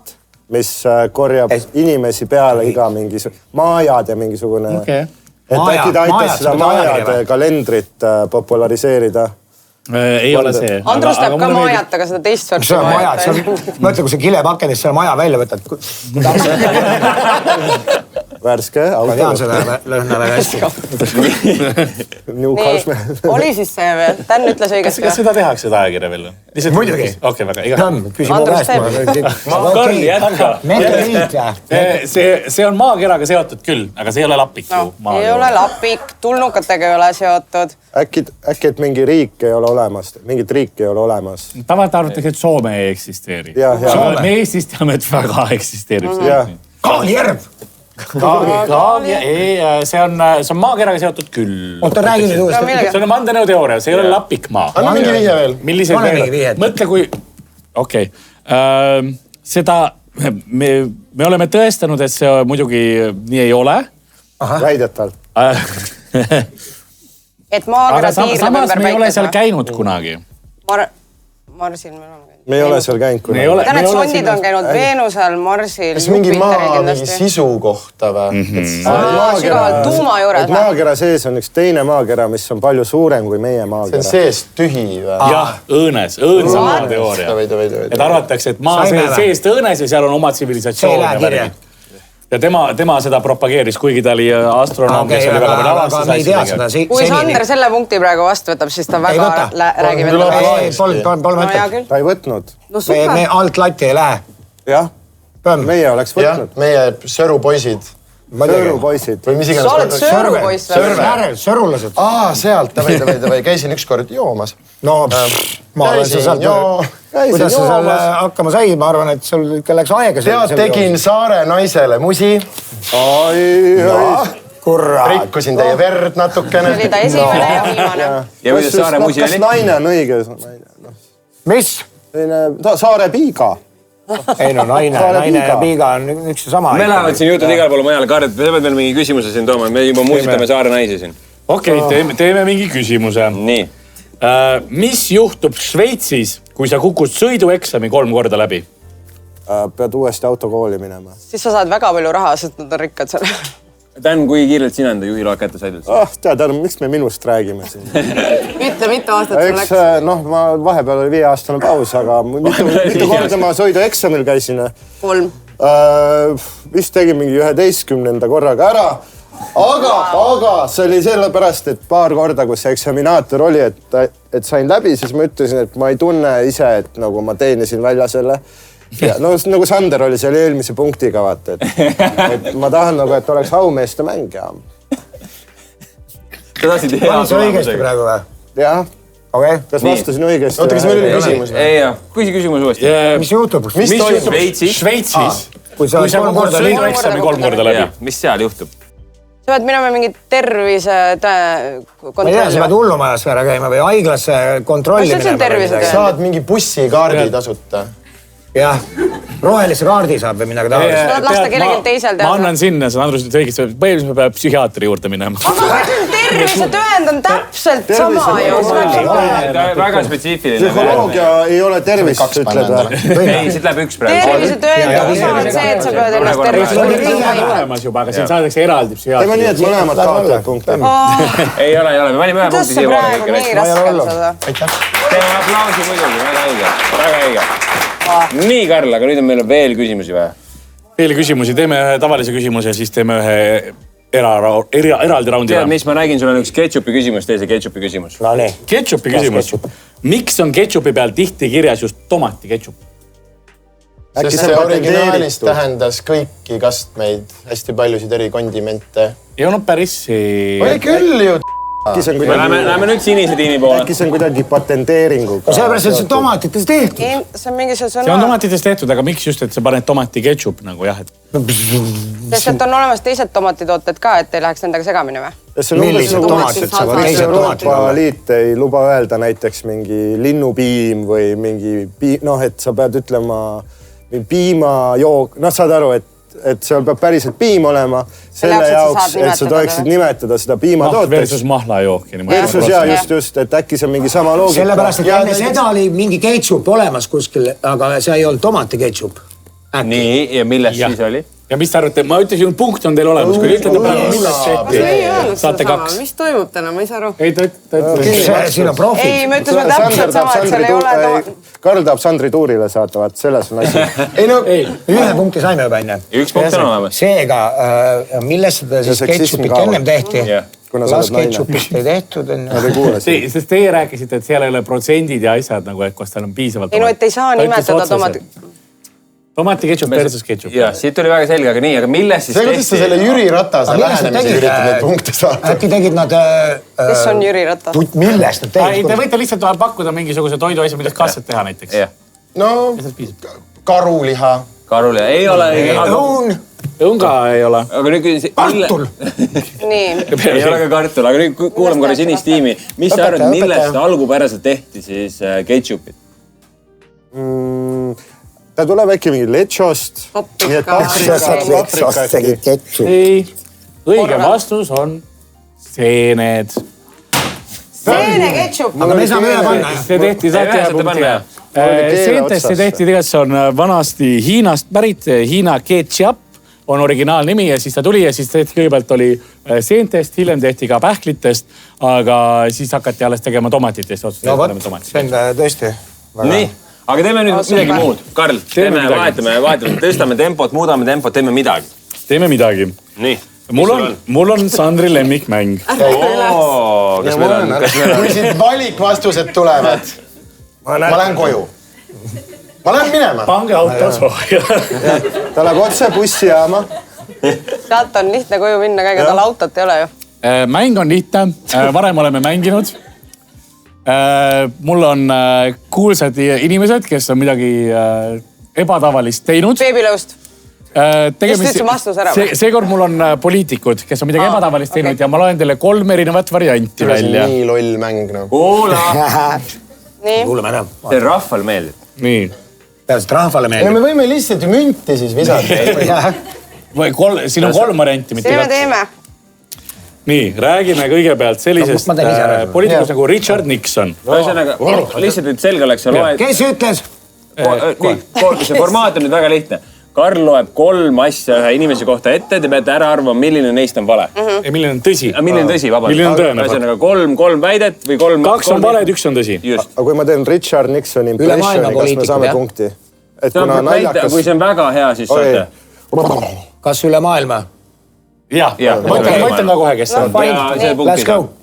Speaker 5: mis korjab inimesi peale iga mingisugune maajad ja mingisugune... Et äkki ta aitas seda maajade kalendrit populariseerida.
Speaker 2: Ei ole see.
Speaker 4: Andrus teab ka maajat, aga seda teist sorti
Speaker 3: maajat. Mõtle, kui sa kilepakendist selle maja välja võtad.
Speaker 5: Värske.
Speaker 3: Ma tean seda lõhna väga hästi.
Speaker 4: Oli siis see veel? Tän ütles õigesti.
Speaker 2: Kas seda tehakse seda ajakirja veel?
Speaker 3: Muidugi.
Speaker 2: Okei, väga iga.
Speaker 4: Andrus teeb.
Speaker 2: Karl, jätka.
Speaker 3: Meteoriit või?
Speaker 2: See on maakeraga seotud küll, aga see ei ole lapik.
Speaker 4: Ei ole lapik, tulnukatega ei ole seotud.
Speaker 5: Äkki, et mingi riik ei ole olemas, mingit riiki ei ole olemas.
Speaker 2: Tavaliselt arvatakse, et Soome ei eksisteeri. Me Eestis teame, et väga eksisteerib.
Speaker 3: Kaalijärv.
Speaker 2: See on maakeraga seotud küll.
Speaker 3: Oota, räägi nüüd uuesti.
Speaker 2: See on vandenõuteooria, see ei ole lapikmaa.
Speaker 5: Anna mingi vihje veel.
Speaker 2: Millised veel? Mõtle kui... Okei. Seda me oleme tõestanud, et see muidugi nii ei ole.
Speaker 5: Väidetavalt.
Speaker 4: Et maakera tiirleb ümber päikese.
Speaker 2: Samas me ei ole seal käinud kunagi.
Speaker 4: Marsil me oleme käinud.
Speaker 5: Me ei ole seal käinud kunagi.
Speaker 4: Täna, et sondid on käinud Veenusel, Marsil,
Speaker 6: kas mingi maa mingi sisu kohta või?
Speaker 4: Sügavalt tuuma juures.
Speaker 5: Maakera sees on üks teine maakera, mis on palju suurem kui meie maakera.
Speaker 6: See on seest tühi või?
Speaker 2: Jah, õõnsa maateooria. Et arvatakse, et maa seest õõnes ja seal on oma tsivilisatsioon. Ja tema seda propageeris, kuigi ta oli astronoom, kes oli väga palju avastus.
Speaker 4: Kui Sander selle punkti praegu vastu võtab, siis ta väga räägib enda.
Speaker 5: Ta ei võtnud.
Speaker 3: Me alt latti ei lähe.
Speaker 5: Jah, meie oleks võtnud.
Speaker 6: Meie sõrupoisid.
Speaker 5: Sõrupoisid.
Speaker 4: Sa oled sõrupoiss või?
Speaker 3: Sõrulased.
Speaker 6: Sealt, davai. Käisin ükskord joomas.
Speaker 3: No, ma olen sa sealt... Kuidas sa seal hakkama sai? Ma arvan, et sul ikka läks aega.
Speaker 6: Tead, tegin saare naisele musi.
Speaker 3: Kurat.
Speaker 6: Rikkusin teie verd natukene.
Speaker 4: See oli ta esimene ja viimane.
Speaker 1: Ja kuidas saare musi oli?
Speaker 5: Kas naine on õige?
Speaker 3: Mis?
Speaker 5: Saare piiga.
Speaker 3: Ei no, naine ja piiga on üks ja sama.
Speaker 1: Me lähevad siin jutud igal poole mujale. Kaarel, sa pead veel mingi küsimuse siin tooma. Me juba muusitame saare naisi siin.
Speaker 2: Okei, teeme mingi küsimuse.
Speaker 1: Nii.
Speaker 2: Mis juhtub Šveitsis, kui sa kukud sõidueksami 3 korda läbi?
Speaker 5: Pead uuesti autokooli minema.
Speaker 4: Siis sa saad väga palju raha, sest nad on rikkad seal.
Speaker 1: Tän, kui kiirelt sina enda juhiloa kätte said?
Speaker 5: Tead, miks me minust räägime siin?
Speaker 4: Ütle, mitu aastat sul läks?
Speaker 5: Ma vahepeal oli 5-aastane paus, aga mitu korda ma sõidueksamil käisin.
Speaker 4: 3.
Speaker 5: Vist tegin mingi 11. korraga ära. Aga see oli sellepärast, et paar korda, kus see eksaminaator oli, et sain läbi, siis ma ütlesin, et ma ei tunne ise, et nagu ma teenisin välja selle. No nagu Sander oli seal eelmise punktiga, vaata, et ma tahan nagu, et oleks aumeeste mäng ja...
Speaker 1: Sa tahtsid hea
Speaker 3: tulemusega. Õigesti praegu või?
Speaker 5: Jah.
Speaker 3: Okei.
Speaker 5: Kas vastasin õigesti?
Speaker 6: Oota, kas meil oli küsimus?
Speaker 1: Ei, jah. Küsi küsimus uuesti.
Speaker 3: Mis juhtub?
Speaker 2: Mis juhtub Šveitsis? Kui sa kukud sõidueksami 3 korda läbi.
Speaker 1: Mis seal juhtub?
Speaker 4: Sa pead minema mingi tervise
Speaker 3: ma ei tea, sa pead hullumajas ära käima või haiglasse kontrolli minema.
Speaker 6: Saad mingi bussikaardi tasuta.
Speaker 3: Jah, rohelise kaardi saab või midagi tavalist.
Speaker 4: Sa saad lasta kellelgi teisel teha.
Speaker 2: Ma annan sinna, sa Andrus ütles õigesti, põhiliselt peab psühhiaatri juurde minema.
Speaker 4: Tervisetõend on täpselt sama ju.
Speaker 1: Väga spetsiifiline.
Speaker 5: Psühholoogia ei ole tervist, ütled või?
Speaker 1: Ei, siit läheb üks praegu.
Speaker 4: Tervisetõend on see, et sa pead ennast tervisetõend
Speaker 2: olemas juba, aga siin saadakse eraldi psühhiaatri.
Speaker 5: Teeme nii, et mõlemad kaotavad punkte.
Speaker 1: Ei ole. Me panime ühe punkti siia
Speaker 4: praegu nii raskelt seda.
Speaker 1: Teeme aplausi muidugi, väga õige. Nii, Karl, aga nüüd on meil veel küsimusi või?
Speaker 2: Veel küsimusi, teeme ühe tavalise küsimuse, siis teeme ühe eraldi raundi.
Speaker 1: Tead, mis ma räägin, sul on üks ketšupi küsimus, teise ketšupi küsimus.
Speaker 3: No nii.
Speaker 2: Ketšupi küsimus. Miks on ketšupi peal tihti kirjas just tomati ketšup?
Speaker 6: Sest see originaalis tähendas kõiki kastmeid, hästi paljusid eri kondimente.
Speaker 2: Ei olnud päris...
Speaker 6: Oli küll ju
Speaker 1: Läheme nüüd sinise tiimi poole.
Speaker 5: Äkki see on kuidagi patenteeringuga.
Speaker 3: Sellepärast, et see on tomatites tehtud.
Speaker 4: See on mingi
Speaker 2: see on tomatites tehtud, aga miks just, et sa paned tomati ketšup nagu jah?
Speaker 4: Sest et on olemas teised tomatitooted ka, et ei läheks nendega segamini või?
Speaker 3: Millised tomatid saavad teised
Speaker 5: Euroopa Liit ei luba öelda näiteks mingi linnupiim või mingi, et sa pead ütlema piimajook, saad aru, et seal peab päriselt piim olema selle jaoks, et sa tohiksid nimetada seda piimatooteks.
Speaker 2: Versus mahlajooki.
Speaker 5: Versus just, et äkki see on mingi sama loogika.
Speaker 3: Sellepärast, et enne seda oli mingi ketšup olemas kuskil, aga see ei olnud tomati ketšup.
Speaker 1: Nii, ja millest siis oli?
Speaker 2: Ja mis te arvate, ma ütlesin, punkt on teil olemas, kui ütlete praegu millest tehti. Saate 2.
Speaker 4: Mis toimub täna, ma ei saa aru.
Speaker 2: Ei, ta
Speaker 3: siin on profid.
Speaker 4: Ei, me ütlesime täpselt sama, et seal ei ole...
Speaker 5: Karl tahab Sandri tuurile saata, vaat selles on asi.
Speaker 3: Ühe punkti saime juba enne.
Speaker 1: Üks punkt on olemas.
Speaker 3: Seega, millest seda siis ketšupit ennem tehti? Las ketšupist ei tehtud.
Speaker 2: Sest teie rääkisite, et seal ei ole protsendid ja asjad, et kas tal on piisavalt...
Speaker 4: Ei, no et ei saa nimetada tomati...
Speaker 2: Tomati ketšup versus ketšup.
Speaker 1: Jah, siit oli väga selge, aga nii, aga millest siis tehti?
Speaker 6: See, kuidas sa selle Jüri Ratase lähenemise üritad neid punkte saada?
Speaker 3: Äkki tegid nad...
Speaker 4: Kes on Jüri Ratas?
Speaker 3: Millest nad tegid?
Speaker 2: Te võite lihtsalt pakkuda mingisuguse toiduasja, millest kasset teha näiteks.
Speaker 6: No, karuliha.
Speaker 1: Karuliha, ei ole...
Speaker 3: Õun.
Speaker 2: Õunga ei ole.
Speaker 1: Aga nüüd...
Speaker 3: Kartul.
Speaker 4: Nii.
Speaker 1: Ei ole ka kartul, aga nüüd kuulame korra sinist tiimi. Mis sa arvad, millest algupäraselt tehti siis ketšupit?
Speaker 5: Ta tuleb äkki mingi letšost.
Speaker 2: Ei, õige vastus on seened.
Speaker 4: Seene ketšup.
Speaker 3: Aga me saame üle panna.
Speaker 2: See tehti, saate ühe punkti. Seentest see tehti, tegelikult see on vanasti Hiinast pärit, Hiina ketšup on originaalnimi ja siis ta tuli ja siis tehti kõigepealt oli seentest, hiljem tehti ka pähklitest, aga siis hakati alles tegema tomatitest.
Speaker 3: No vot, see on tõesti.
Speaker 1: Nii. Aga teeme nüüd midagi muud. Karl, vahetame, tõstame tempot, muudame tempot, teeme midagi.
Speaker 2: Teeme midagi.
Speaker 1: Nii.
Speaker 2: Mul on Sandri lemmikmäng.
Speaker 6: Kui siit valikvastused tulevad, ma lähen koju. Ma lähen minema.
Speaker 2: Pange auto sooja.
Speaker 5: Ta läheb otse bussijaama.
Speaker 4: Sealt on lihtne koju minna, käiga tal autot ei ole ju.
Speaker 2: Mäng on lihtne. Varem oleme mänginud. Mul on kuulsad inimesed, kes on midagi ebatavalist teinud.
Speaker 4: Beebilõust.
Speaker 2: Seekord mul on poliitikud, kes on midagi ebatavalist teinud ja ma loen teile 3 erinevat varianti välja.
Speaker 6: See on nii loll mäng.
Speaker 1: Kuula!
Speaker 3: Kuulame ära.
Speaker 1: See rahval meeldib.
Speaker 2: Nii.
Speaker 3: Tähendab, rahvale meeldib.
Speaker 6: Me võime lihtsalt ju münti siis visata.
Speaker 2: Siin on 3 varianti.
Speaker 4: See me teeme.
Speaker 2: Nii, räägime kõigepealt sellisest poliitikust nagu Richard Nixon.
Speaker 1: Lihtsalt, et selge oleks, sa loed...
Speaker 3: Kes ütles?
Speaker 1: See formaat on nüüd väga lihtne. Karl loeb 3 asja ühe inimese kohta ette, te peate ära arvama, milline neist on vale.
Speaker 2: Ja milline on tõsi.
Speaker 1: Milline on tõsi, vabalt.
Speaker 2: Milline on tõene.
Speaker 1: Ühesõnaga 3 väidet või 3...
Speaker 2: 2 on vale, 1 on tõsi.
Speaker 5: Aga kui ma teen Richard Nixoni impressioni, kas me saame punkti?
Speaker 1: Kui see on väga hea, siis saate.
Speaker 3: Kas üle maailma?
Speaker 2: Jah, ma ütlen ka kohe, kes see on.
Speaker 3: Let's go.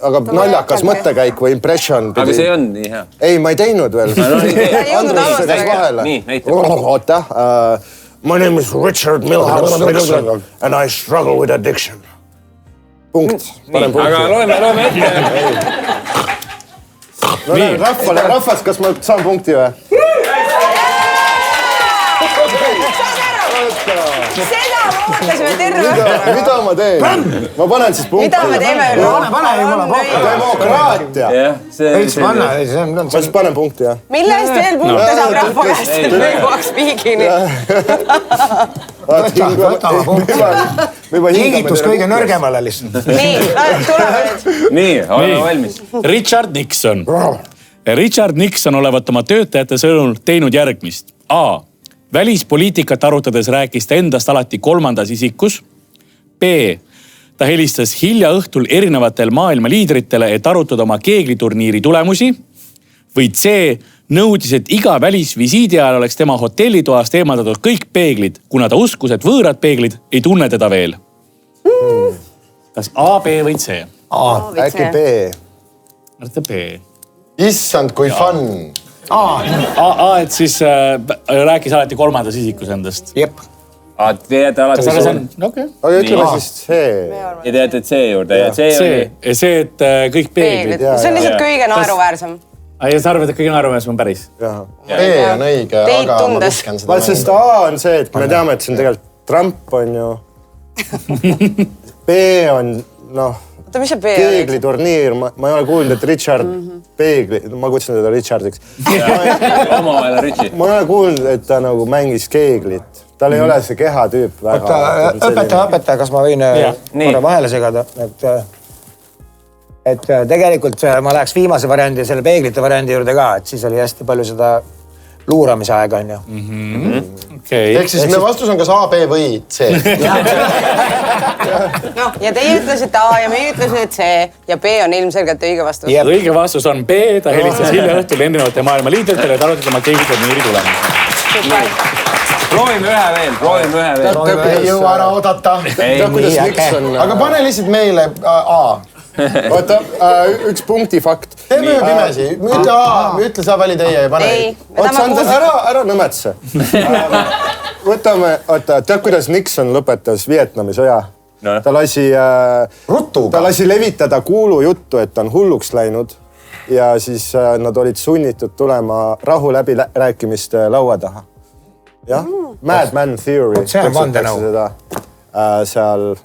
Speaker 5: Aga naljakas mõttekäik või impression.
Speaker 1: Aga see on nii hea.
Speaker 5: Ei, ma ei teinud veel. Andrus käis vahele.
Speaker 1: Nii, näitab.
Speaker 5: Oota. My name is Richard Milhouse Nixon and I struggle with addiction. Punkt.
Speaker 1: Aga loeme ette.
Speaker 5: Rahvas, kas ma saan punkti või?
Speaker 4: Seda muutasime terve õhtu.
Speaker 5: Mida ma teen? Ma panen siis punkti.
Speaker 4: Mida me teeme?
Speaker 5: Demokraatia. Ma siis panen punkti, jah.
Speaker 4: Mille eest veel punkte saab rahva käest, et me jõuaks viigini?
Speaker 3: Võtame punkti. Hingitus kõige nõrgemale lihtsalt.
Speaker 4: Nii, tuleme nüüd.
Speaker 1: Nii, oleme valmis.
Speaker 2: Richard Nixon. Richard Nixon olevat oma töötajate sõnul teinud järgmist. A. Välispoliitikat arutades rääkis ta endast alati 3. isikus. B. Ta helistas hilja õhtul erinevatel maailma liidritele, et arutada oma keegliturniiri tulemusi. Või C. Nõudis, et iga välisvisiidi ajal oleks tema hotellitoast eemaldatud kõik peeglid, kuna ta uskus, et võõrad peeglid ei tunne teda veel. kas A, B või C?
Speaker 5: Äkki B.
Speaker 2: Arvate B.
Speaker 6: Issand, kui fun.
Speaker 2: Et siis rääkis alati kolmandas isikus endast.
Speaker 3: Jep.
Speaker 1: Te jääte alati
Speaker 2: Okei.
Speaker 5: Aga ütleme siis C.
Speaker 1: ja te jääte C juurde ja C oli...
Speaker 2: See, et kõik peeglid.
Speaker 4: See on lihtsalt kõige naeruväärsem.
Speaker 2: Ja sa arvad, et kõige naeruväärsem on päris?
Speaker 6: B on õige, aga ma viskan seda.
Speaker 5: Sest A on see, et me teame, et see on tegelikult Trump on ju. B on,
Speaker 4: mis see B oli?
Speaker 5: peegliturniir, ma ei ole kuulnud, et Richard Peegli, ma kutsun teda Richardiks.
Speaker 1: Omavahel on Richie.
Speaker 5: Ma ei ole kuulnud, et ta nagu mängis keeglit. Tal ei ole see kehatüüp väga.
Speaker 3: Õpetaja, kas ma võin korra vahele segada? Et tegelikult ma läheks viimase variandi, selle peeglite variandi juurde ka, et siis oli hästi palju seda luuramise aega, on ju.
Speaker 6: Ehk siis meie vastus on kas A, B või C.
Speaker 4: Ja teie ütlesite A ja meie ütlesime C ja B on ilmselgelt õige vastus.
Speaker 2: Õige vastus on B, ta helistas hilja õhtul erinevate maailma liidritele, et arutada oma keegiturniiri tulemusi.
Speaker 1: Proovime ühe veel.
Speaker 6: Ei jõua ära oodata. Aga pane lihtsalt meile A.
Speaker 5: Oota, üks punkti fakt.
Speaker 6: Teeme ühe pimesi. Ütle sa vali teie ja pane.
Speaker 5: Ära nõmetse. Võtame, tead kuidas Nixon lõpetas Vietnami sõja? Ta lasi levitada kuulujuttu, et ta on hulluks läinud ja siis nad olid sunnitud tulema rahu läbi rääkimiste laua taha. Jah, Madman Theory.
Speaker 3: See on vandenõu.
Speaker 5: Seal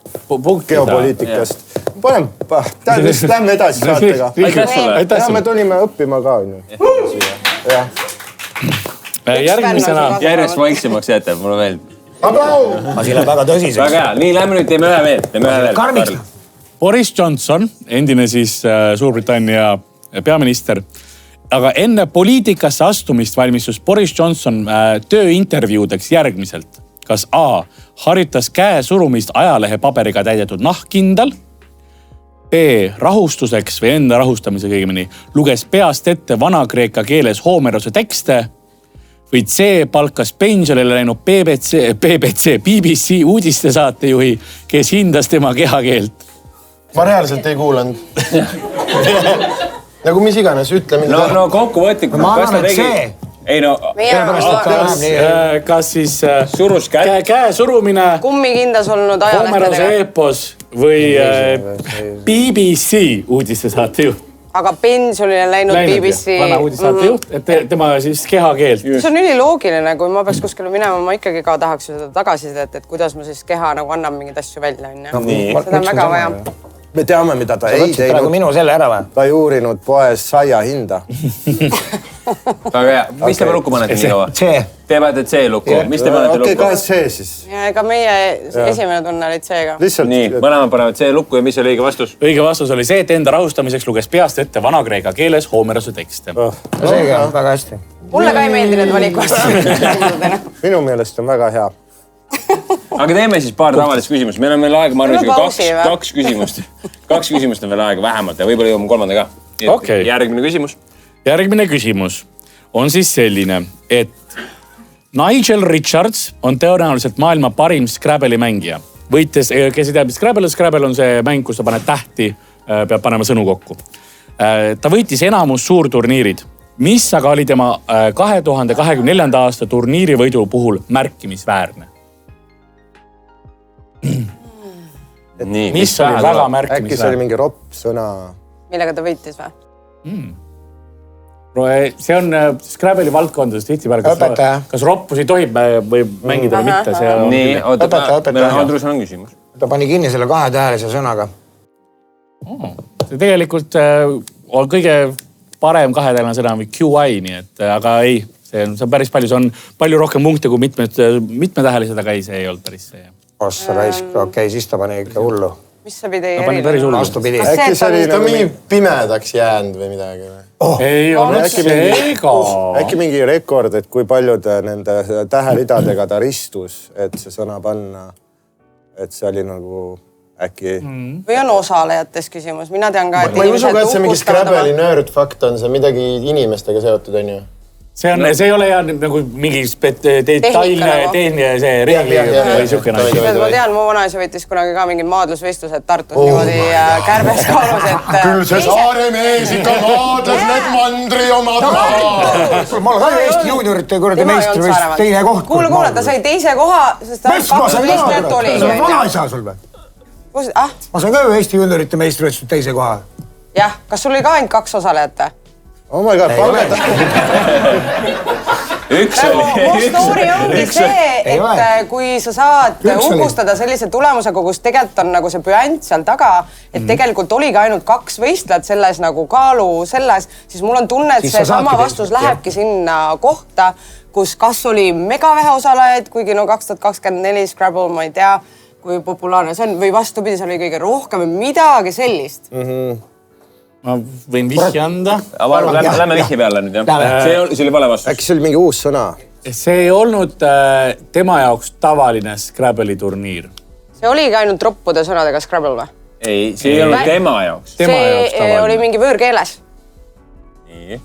Speaker 5: geopoliitikast. Lähme edasi saatega. Ja me tulime õppima ka.
Speaker 2: Järgmisena.
Speaker 1: Järjest vaiksemaks jääte, mulle meeldib.
Speaker 3: Asi läheb väga tõsiseks.
Speaker 1: Väga hea. Nii, lähme nüüd, teeme ühe veel.
Speaker 3: Karmiks.
Speaker 2: Boris Johnson, endine siis Suurbritannia peaminister. Aga enne poliitikasse astumist valmistus Boris Johnson tööintervjuudeks järgmiselt. Kas A. harjutas käe surumist ajalehe paberiga täidetud nahkkindal? B. rahustuseks või enda rahustamise kõigemini luges peast ette Vana-Kreeka keeles Homerose tekste? Või C. palkas pensionile läinud BBC uudistesaatejuhi, kes hindas tema kehakeelt?
Speaker 6: Ma reaalselt ei kuulanud. Nagu mis iganes, ütle mingi.
Speaker 1: No kokkuvõtlik.
Speaker 3: Ma arvan, et see.
Speaker 1: Ei no.
Speaker 2: Kas siis
Speaker 1: surus
Speaker 2: käe surumine.
Speaker 4: Kummikindas olnud ajalehtedega.
Speaker 2: Homerose eepos või BBC uudistesaatejuht.
Speaker 4: Aga pensionile läinud BBC.
Speaker 2: Vana uudistesaatejuht, et tema siis kehakeelt.
Speaker 4: See on üliloogiline, kui ma peaks kuskile minema, ma ikkagi ka tahaks seda tagasisidet, et kuidas ma siis keha nagu annan mingeid asju välja. Seda on väga vaja.
Speaker 5: Me teame, mida ta ei teinud.
Speaker 3: Praegu minu selle ära või?
Speaker 5: Ta ei uurinud poes saia hinda.
Speaker 1: Väga hea. Mis te lukku panete nii kaua?
Speaker 3: C.
Speaker 1: Te panete C lukku. Mis te panete lukku?
Speaker 5: Okei, ka C siis.
Speaker 4: Ja ega meie esimene tunne oli C-ga.
Speaker 1: Nii, mõlemad panevad C lukku ja mis oli õige vastus?
Speaker 2: Õige vastus oli see, et enda rahustamiseks luges peast ette Vana-Kreeka keeles Homerose tekste.
Speaker 3: Seega, väga hästi.
Speaker 4: Mulle ka ei meeldi need valikvastused.
Speaker 5: Minu meelest on väga hea.
Speaker 1: Aga teeme siis paar tavalist küsimust. Meil on veel aega, ma arvan, kaks küsimust. Kaks küsimust on veel aega vähemalt ja võib-olla jõuame kolmanda ka.
Speaker 2: Okay.
Speaker 1: Järgmine küsimus.
Speaker 2: Järgmine küsimus on siis selline, et Nigel Richards on tõenäoliselt maailma parim Scrabble'i mängija. Võites, kes ei tea, mis Scrabble on see mäng, kus sa paned tähti, peab panema sõnu kokku. Ta võitis enamus suurturniirid, mis aga oli tema 2024. aasta turniirivõidu puhul märkimisväärne.
Speaker 1: Nii,
Speaker 2: mis oli väga märkimisväärne?
Speaker 5: Äkki see oli mingi ropp sõna?
Speaker 4: Millega ta võitis või?
Speaker 2: See on Scrabble'i valdkondades tihtipeale, kas roppusi tohib või mängida või mitte.
Speaker 1: Nii, oota, meil on Andrus on küsimus.
Speaker 3: Ta pani kinni selle kahetähelise sõnaga.
Speaker 2: Tegelikult on kõige parem kahetäheline sõna või QI, nii et, aga ei, see on päris palju, see on palju rohkem punkte kui mitmetähelised, aga ei, see ei olnud päris see.
Speaker 3: Ossa raisk, okei, siis ta pani ikka hullu.
Speaker 4: Mis sa pidi
Speaker 2: eriline?
Speaker 3: Vastupidi.
Speaker 6: Äkki see oli mingi pimedaks jäänud või midagi või?
Speaker 2: Ei olnud seega.
Speaker 5: Äkki mingi rekord, et kui paljude nende täheridadega ta ristus, et see sõna panna, et see oli nagu äkki...
Speaker 4: Või on osalejates küsimus? Mina tean ka, et
Speaker 6: ma ei usu ka, et see mingi Scrabble'i nerd fakt on, see midagi inimestega seotud, on ju?
Speaker 2: see ei ole jah nagu mingi detailne tehniline see reegli või siukene.
Speaker 4: Ma tean, mu vanaisa võttis kunagi ka mingid maadlusvõistlused Tartus niimoodi kärbes kaalus, et...
Speaker 6: Küll see saare mees ikka maadles need mandri omad maha.
Speaker 3: Ma olen ka Eesti juuniorite kuradi meistrivõistlus teine koht.
Speaker 4: Kuule, ta sai teise koha, sest ta 12 pealt oli.
Speaker 3: See on vanaisa sul või? Ma sain ka ju Eesti juuniorite meistrivõistlus teise koha.
Speaker 4: Jah, kas sul oli ka ainult 2 osalejat?
Speaker 5: Oh my god, palgeta.
Speaker 1: Üks oli.
Speaker 4: Mu story ongi see, et kui sa saad uhkustada sellise tulemusega, kus tegelikult on nagu see püant seal taga, et tegelikult oligi ainult 2 võistlejat selles nagu kaalu selles, siis mul on tunne, et see sama vastus lähebki sinna kohta, kus kas oli mega vähe osalejaid, kuigi no 2024 Scrabble, ma ei tea, kui populaarne see on, või vastupidi, seal oli kõige rohkem või midagi sellist.
Speaker 2: Ma võin vihje anda.
Speaker 1: Lähme vihje peale nüüd, jah. See oli vale vastus.
Speaker 5: Äkki see oli mingi uus sõna?
Speaker 2: See ei olnud tema jaoks tavaline Scrabble'i turniir.
Speaker 4: See oligi ainult roppude sõnadega Scrabble või?
Speaker 1: Ei, see ei olnud tema jaoks.
Speaker 4: See oli mingi võõrkeeles.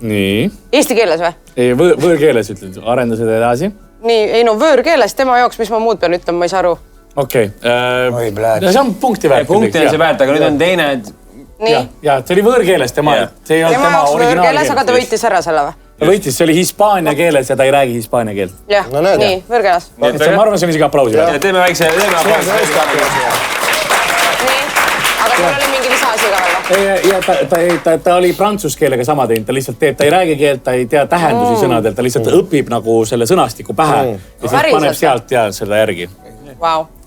Speaker 2: Nii.
Speaker 4: Eesti keeles või?
Speaker 2: Ei, võõrkeeles ütled, arenda seda edasi.
Speaker 4: Nii, ei no võõrkeeles tema jaoks, mis ma muud pean ütlema, ma ei saa aru.
Speaker 2: Okei. See on punkti väärt.
Speaker 1: Punkti on see väärt, aga nüüd on teine...
Speaker 2: Ja, see oli võõrkeeles tema. See ei olnud tema
Speaker 4: võõrkeeles, aga ta võitis ära selle või?
Speaker 2: Ta võitis, see oli hispaania keeles ja ta ei räägi hispaania keelt.
Speaker 4: Jah, nii, võõrkeeles.
Speaker 2: Ma arvan, see on isegi aplausi.
Speaker 1: Teeme väikse aplausi.
Speaker 4: Nii, aga sul oli mingi lisaasi ka veel?
Speaker 2: Ja ta oli prantsuse keelega sama teinud, ta lihtsalt teeb, ta ei räägi keelt, ta ei tea tähendusi sõnadelt, ta lihtsalt õpib nagu selle sõnastiku pähe ja siis paneb sealt ja selle järgi.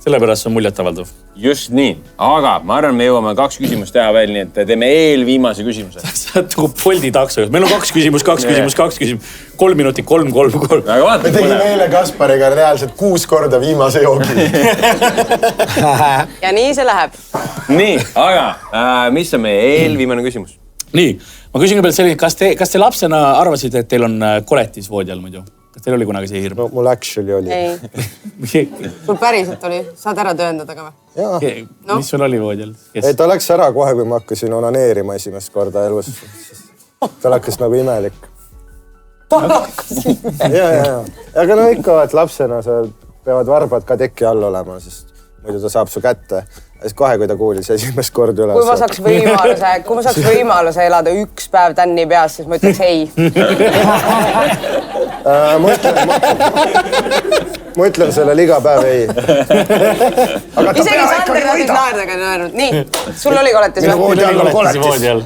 Speaker 2: Sellepärast on muljetavaldav.
Speaker 1: Just nii, aga ma arvan, me jõuame 2 küsimust teha veel, nii et teeme eelviimase küsimuse.
Speaker 2: Sa oled nagu Bolti takso. Meil on 2 küsimus. 3 minutit, 3.
Speaker 6: Me tegime eile Kaspariga reaalselt 6 korda viimase joogi.
Speaker 4: Ja nii see läheb.
Speaker 1: Nii, aga mis on meie eelviimane küsimus?
Speaker 2: Nii, ma küsin pealt selline, kas te lapsena arvasite, et teil on koletisvoodi all muidu? Kas teil oli kunagi see hirm?
Speaker 5: No mul actually oli.
Speaker 4: Ei. Sul päriselt oli? Saad ära tõendada ka või?
Speaker 5: Jaa.
Speaker 2: Mis sul oli voodi all?
Speaker 5: Et ta läks ära kohe, kui ma hakkasin onaneerima esimest korda elus. Ta hakkas nagu imelik. Ja. Aga no ikka, et lapsena sa peavad varbad ka teki all olema, sest muidu ta saab su kätte. Ja siis kohe, kui ta kuulis esimest korda üles.
Speaker 4: Kui ma saaks võimaluse elada 1 päev tänni peas, siis ma ütleks ei.
Speaker 5: Ma ütlen sellele iga päev ei.
Speaker 4: Isegi Sander on siis naerdega öelnud. Nii, sul oli koletis või?
Speaker 2: Koletisvoodi all.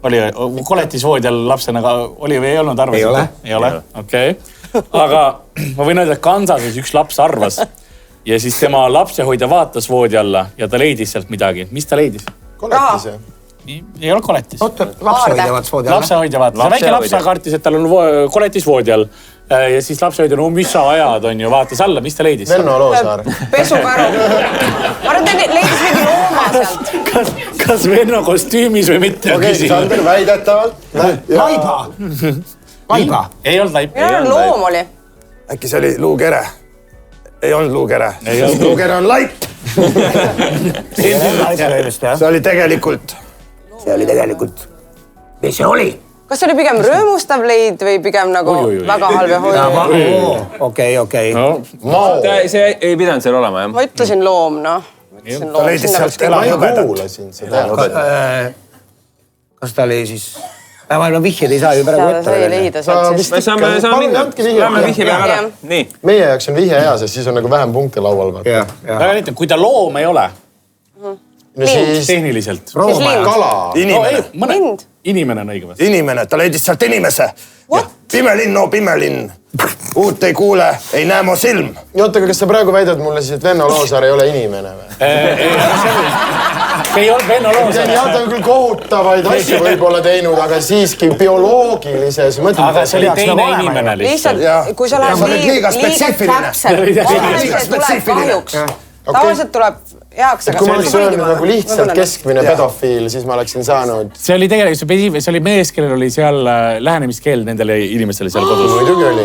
Speaker 2: Oli koletisvoodi all lapsena oli või ei olnud arvas? Ei ole. Okei. Aga ma võin öelda, et Kansases üks laps arvas. Ja siis tema lapsehoidja vaatas voodi alla ja ta leidis sealt midagi. Mis ta leidis?
Speaker 6: Koletis, jah?
Speaker 2: Ei ole koletis.
Speaker 3: Lapsehoidja vaatas voodi alla.
Speaker 2: Lapsehoidja vaatas. Väike laps kartis, et tal on koletis voodi all. Ja siis lapsehoidja, no mis sa ajad on ju, vaatas alla, mis ta leidis?
Speaker 6: Venno Loosaar.
Speaker 4: Pesukaru. Ma arvan, ta leidis mingi looma sealt.
Speaker 2: Kas Venno kostüümis või mitte?
Speaker 6: Okei, Sander väidetavalt.
Speaker 3: Laiba.
Speaker 2: Ei olnud laip.
Speaker 4: Minu arvan loom oli.
Speaker 5: Äkki see oli luukere? Ei olnud luukere. Luukere on laip. See oli tegelikult. Mis see oli?
Speaker 4: Kas see oli pigem rõõmustav leid või pigem nagu väga halb ja hoidnud?
Speaker 3: Okei.
Speaker 1: See ei pidanud seal olema, jah?
Speaker 4: Ma ütlesin loom, noh.
Speaker 5: Ta leidis sealt elahõbedat.
Speaker 3: Kas ta oli siis... Ma vihjed ei saa ju praegu võtta.
Speaker 4: Sa ei leida sealt siis.
Speaker 1: Me saame minna. Lähme vihje peale ära. Nii.
Speaker 6: Meie jaoks on vihje hea, sest siis on nagu vähem punkte laual.
Speaker 2: Väga lihtne, kui ta loom ei ole. Tehniliselt.
Speaker 6: Kala.
Speaker 2: Inimene. Inimene on õige vast.
Speaker 5: Inimene, ta leidis sealt inimese. Pimelinn. Uut ei kuule, ei näe mu silm.
Speaker 6: Oota, kas sa praegu väidad mulle siis, et Venno Loosaar ei ole inimene või?
Speaker 2: See ei olnud Venno Loosaar.
Speaker 6: Ta on küll kohutavaid asju võib-olla teinud, aga siiski bioloogilises mõttes.
Speaker 2: Aga see oli teine inimene lihtsalt.
Speaker 4: Kui sa lähed liiga täpselt, tuleb kahjuks. Tavaliselt tuleb heaks, aga...
Speaker 6: Kui ma oleks öelnud nagu lihtsalt keskmine pedofiil, siis ma oleksin saanud...
Speaker 2: See oli tegelikult, see oli mees, kellel oli seal lähenemiskeeld nendele inimestele seal kodus.
Speaker 6: Muidugi oli.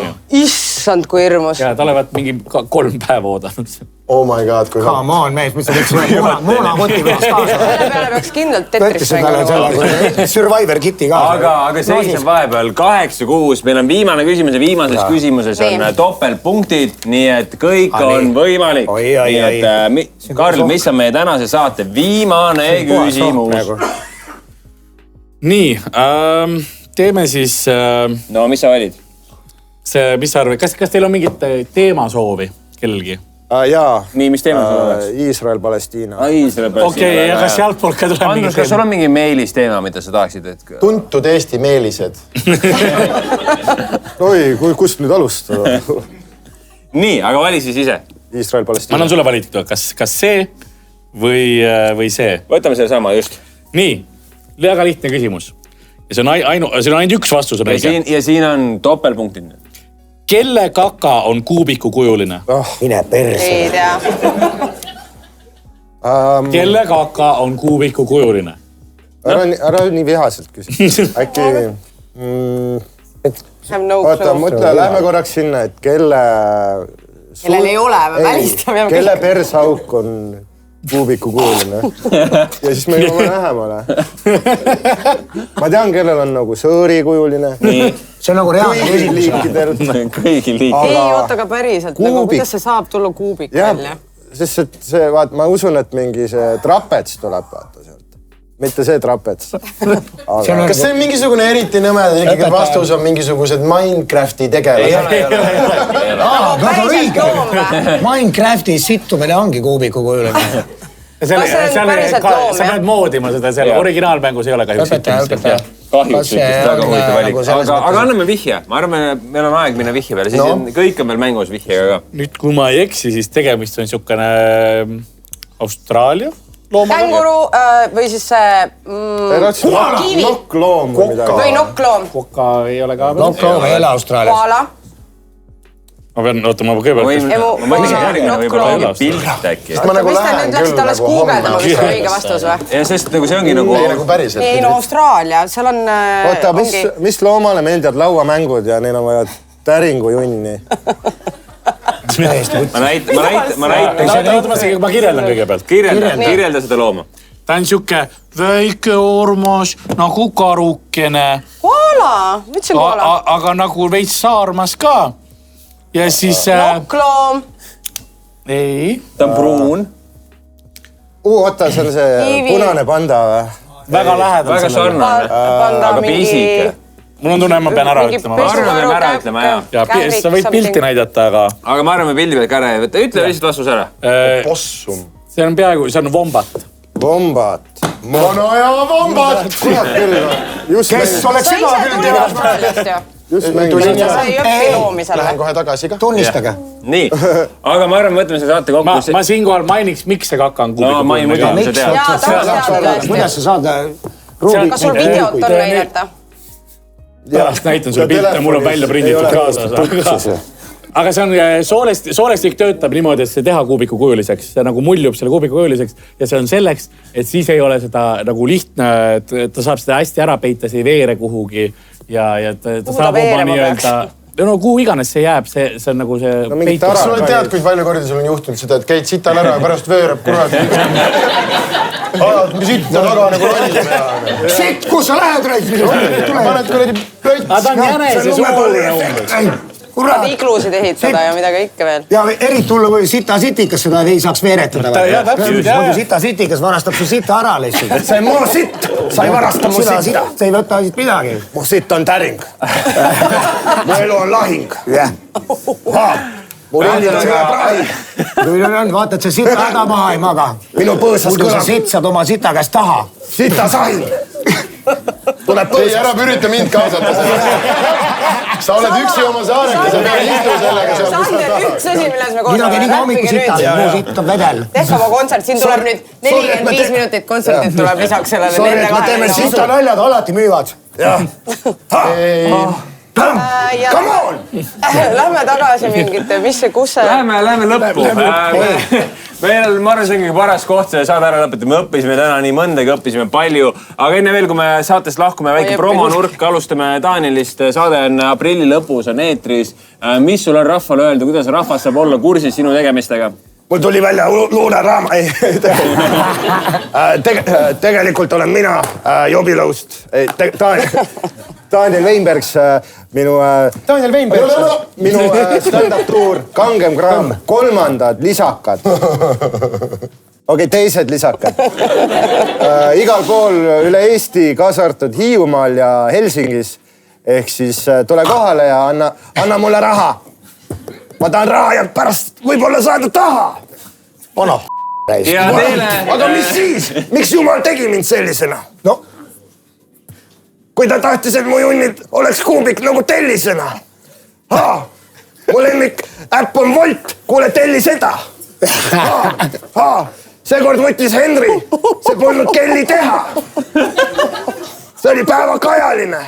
Speaker 4: Issand, kui hirmus.
Speaker 2: Ja ta olevat mingi 3 päeva oodanud.
Speaker 6: Oh my god, kui...
Speaker 3: Come on, mees, mis sa võtsid moonakoti peast kaasa.
Speaker 4: Selle peale peaks kindlalt Tetris mängu.
Speaker 3: Survivor kiti kaasa.
Speaker 1: Aga seis on vahepeal 8-6. Meil on viimane küsimus ja viimases küsimuses on topeltpunktid, nii et kõik on võimalik. Nii et Karl, mis on meie tänase saate viimane küsimus?
Speaker 2: Nii, teeme siis...
Speaker 1: No, mis sa valid?
Speaker 2: Mis sa arvad, kas teil on mingit teemasoovi kellelgi?
Speaker 5: Jaa.
Speaker 1: Nii, mis teema sul on?
Speaker 5: Iisrael-Palestiina.
Speaker 2: Okei, aga sealtpoolt ka tuleb
Speaker 1: Andrus, kas sul on mingi meilis teema, mida sa tahaksid?
Speaker 6: Tuntud Eesti meelised.
Speaker 5: Oi, kust nüüd alustada?
Speaker 1: Nii, aga vali siis ise.
Speaker 5: Iisrael-Palestiina.
Speaker 2: Ma annan sulle valitud, kas see või see?
Speaker 1: Võtame selle sama, just.
Speaker 2: Nii, väga lihtne küsimus. Ja see on ainult üks vastus.
Speaker 1: Ja siin on topelpunktid.
Speaker 2: Kelle kaka on kuubikukujuline?
Speaker 3: Mine perse.
Speaker 4: Ei tea.
Speaker 2: Kelle kaka on kuubikukujuline?
Speaker 5: Ära nii vihaselt küsi. Äkki... Oota, mõtle, lähme korraks sinna, et
Speaker 4: Kellel ei ole, me välistame.
Speaker 5: Kelle persauk on kuubikukujuline. Ja siis me jõuame lähemale. Ma tean, kellel on nagu sõõrikujuline.
Speaker 3: See on nagu reaalne
Speaker 1: küsimus. Kõigil liikid.
Speaker 4: Ei, oota ka päriselt. Kuidas see saab tulla kuubik välja?
Speaker 5: Sest see, ma usun, et mingi see trapets tuleb, vaata sealt. Mitte see trapets.
Speaker 6: Kas see on mingisugune eriti nõmeda, ikkagi vastus on mingisugused Minecrafti tegelased?
Speaker 3: Väga õige. Minecrafti sittumine ongi kuubikukujuline.
Speaker 4: Kas see on päriselt loom,
Speaker 2: Sa pead moodima seda, selle originaalmängus ei ole kahjuks sittumist.
Speaker 1: Kahjuks ütlest väga huvitav valik. Aga anname vihje. Ma arvan, meil on aeg minna vihje peale. Siis kõik on veel mängus vihjega ka.
Speaker 2: Nüüd, kui ma ei eksi, siis tegemist on niisugune Austraalia looma.
Speaker 4: Känguru või siis kivi.
Speaker 5: Nokkloom
Speaker 4: või nokkloom.
Speaker 2: Koka ei ole ka.
Speaker 3: Nokkloom ei ole Austraalias.
Speaker 4: Koala.
Speaker 2: Ma kõigepealt...
Speaker 1: Ma mõtlesin järgmine võib-olla ongi pilt äkki.
Speaker 6: Ma nagu
Speaker 4: mis te
Speaker 6: lähen
Speaker 4: nüüd läksid alles guugeldama, mis on õige vastus või?
Speaker 1: Ja sest nagu see ongi nagu...
Speaker 6: Ei nagu päriselt.
Speaker 4: Ei, no Austraalia, seal on...
Speaker 5: Oota, mis loomale meeldivad lauamängud ja neil on vaja täringujunni?
Speaker 2: Ma kirjeldan kõigepealt.
Speaker 1: Kirjelda seda looma.
Speaker 2: Ta on siuke väike ormas, nagu karukene.
Speaker 4: Koala, mis see koala?
Speaker 2: Aga nagu veits saarmas ka. Ja siis...
Speaker 4: Nokkloom.
Speaker 2: Ei.
Speaker 1: Ta on pruun.
Speaker 5: Oota, see on see punane panda või?
Speaker 2: Väga lähedal.
Speaker 1: Väga sarnane. Aga pisike.
Speaker 2: Mul on tunne, et ma pean ära ütlema.
Speaker 1: Ma arvan, et me ära ütlema, jah.
Speaker 2: Sa võid pilti näidata, aga...
Speaker 1: Aga ma arvan, me pildi pealt ka ära ei võtta. Ütle lihtsalt vastus ära.
Speaker 6: Possum.
Speaker 2: See on peaaegu, see on vombat.
Speaker 5: Vombat.
Speaker 6: Monoja vombat.
Speaker 5: Kurat küll.
Speaker 3: Kes oleks seda küll teha?
Speaker 5: Just mängis.
Speaker 4: Sa ei õppi loomi selle.
Speaker 6: Lähen kohe tagasi ka.
Speaker 3: Tunnistage.
Speaker 1: Nii. Aga ma arvan, võtame selle saate kokku.
Speaker 2: Ma siinkohal mainiks, miks see kaka on kuubikukujuline.
Speaker 1: No, ma ei muidugi, sa tead.
Speaker 4: Jaa, tahaks teada.
Speaker 3: Kuidas sa saad...
Speaker 4: Kas sul videot on näidata?
Speaker 2: Pärast näitan sulle pilte, mul on välja prinditud kaasa. Aga see on, soolestik töötab niimoodi, et see teha kuubikukujuliseks. See nagu muljub selle kuubikukujuliseks ja see on selleks, et siis ei ole seda nagu lihtne, et ta saab seda hästi ära peita, see ei veere kuhugi ja ta saab oma nii-öelda... No kuhu iganes see jääb, see on nagu see...
Speaker 6: Kas sul tead, kui palju kordi sul on juhtunud seda, et käid sital ära ja pärast veerab kurat. Ajad, sitta taga nagu rolli peale.
Speaker 3: Sitt, kus sa lähed, Reis?
Speaker 6: Paned kuradi plöts.
Speaker 2: Aga ta on jänese suurune umbes.
Speaker 4: Saad iglusid ehitada ja mida kõike veel.
Speaker 3: Ja eriti hullu, kui sita-sitikas seda ei saaks veeretada. Muidu sita-sitikas varastab su sita ära lihtsalt.
Speaker 5: See on mu sitt. Sa ei varasta mu sitta.
Speaker 3: See ei võta siit midagi.
Speaker 5: Mu sitt on täring. Mu elu on lahing. Mu rind on sõjaprahi.
Speaker 3: Kui on, vaata, et see sita häda maha ei maga.
Speaker 5: Minu põõsas
Speaker 3: muidu sa
Speaker 5: kõlab.
Speaker 3: sitt saad oma sita käest taha.
Speaker 5: Sita sahin. Tuleb
Speaker 6: Ei, ära pürita mind kaasata seda. Sa oled üksi oma saarega, sa pead istu sellega.
Speaker 4: Sander, üks asi, milles me koos
Speaker 3: Mina teen iga hommiku sita, muu sitt on vedel.
Speaker 4: Tehke oma kontsert, siin tuleb nüüd 45 minutit kontsertit tuleb lisaks sellele.
Speaker 3: Sorry, et me teeme sita naljad, alati müüvad.
Speaker 5: jah. Come on!
Speaker 4: Lähme tagasi mingite, mis see, kus see...
Speaker 1: Lähme lõppu. Meil on, ma arvan, see on kõige paras koht, see saade ära lõpetada. Me õppisime täna nii mõndagi, õppisime palju. Aga enne veel, kui me saatest lahkume, väike promonurk, alustame Taanilist. Saade on aprilli lõpus, on eetris. Mis sul on rahvale öelda, kuidas rahvas saab olla kursis sinu tegemistega?
Speaker 5: Mul tuli välja luuleraama. Tegelikult olen mina Jobilõust. Daniel Weinbergs, minu stand-up tuur, Kangem kraam, 3. lisakad. Okei, teised lisakad. Igal pool üle Eesti, kaasa arvatud Hiiumaal ja Helsingis. Ehk siis tule kohale ja anna mulle raha. Ma tahan raha ja pärast võib-olla saada taha.
Speaker 3: Vana
Speaker 1: ja teile...
Speaker 5: Aga mis siis? Miks Jumal tegi mind sellisena?
Speaker 3: No.
Speaker 5: Kui ta tahtis, et mu junnid oleks kuubik nagu tellisena. Mu lemmik äpp on Volt. Kuule, telli seda. Seekord võttis Henry. See polnud kelli teha. See oli päevakajaline.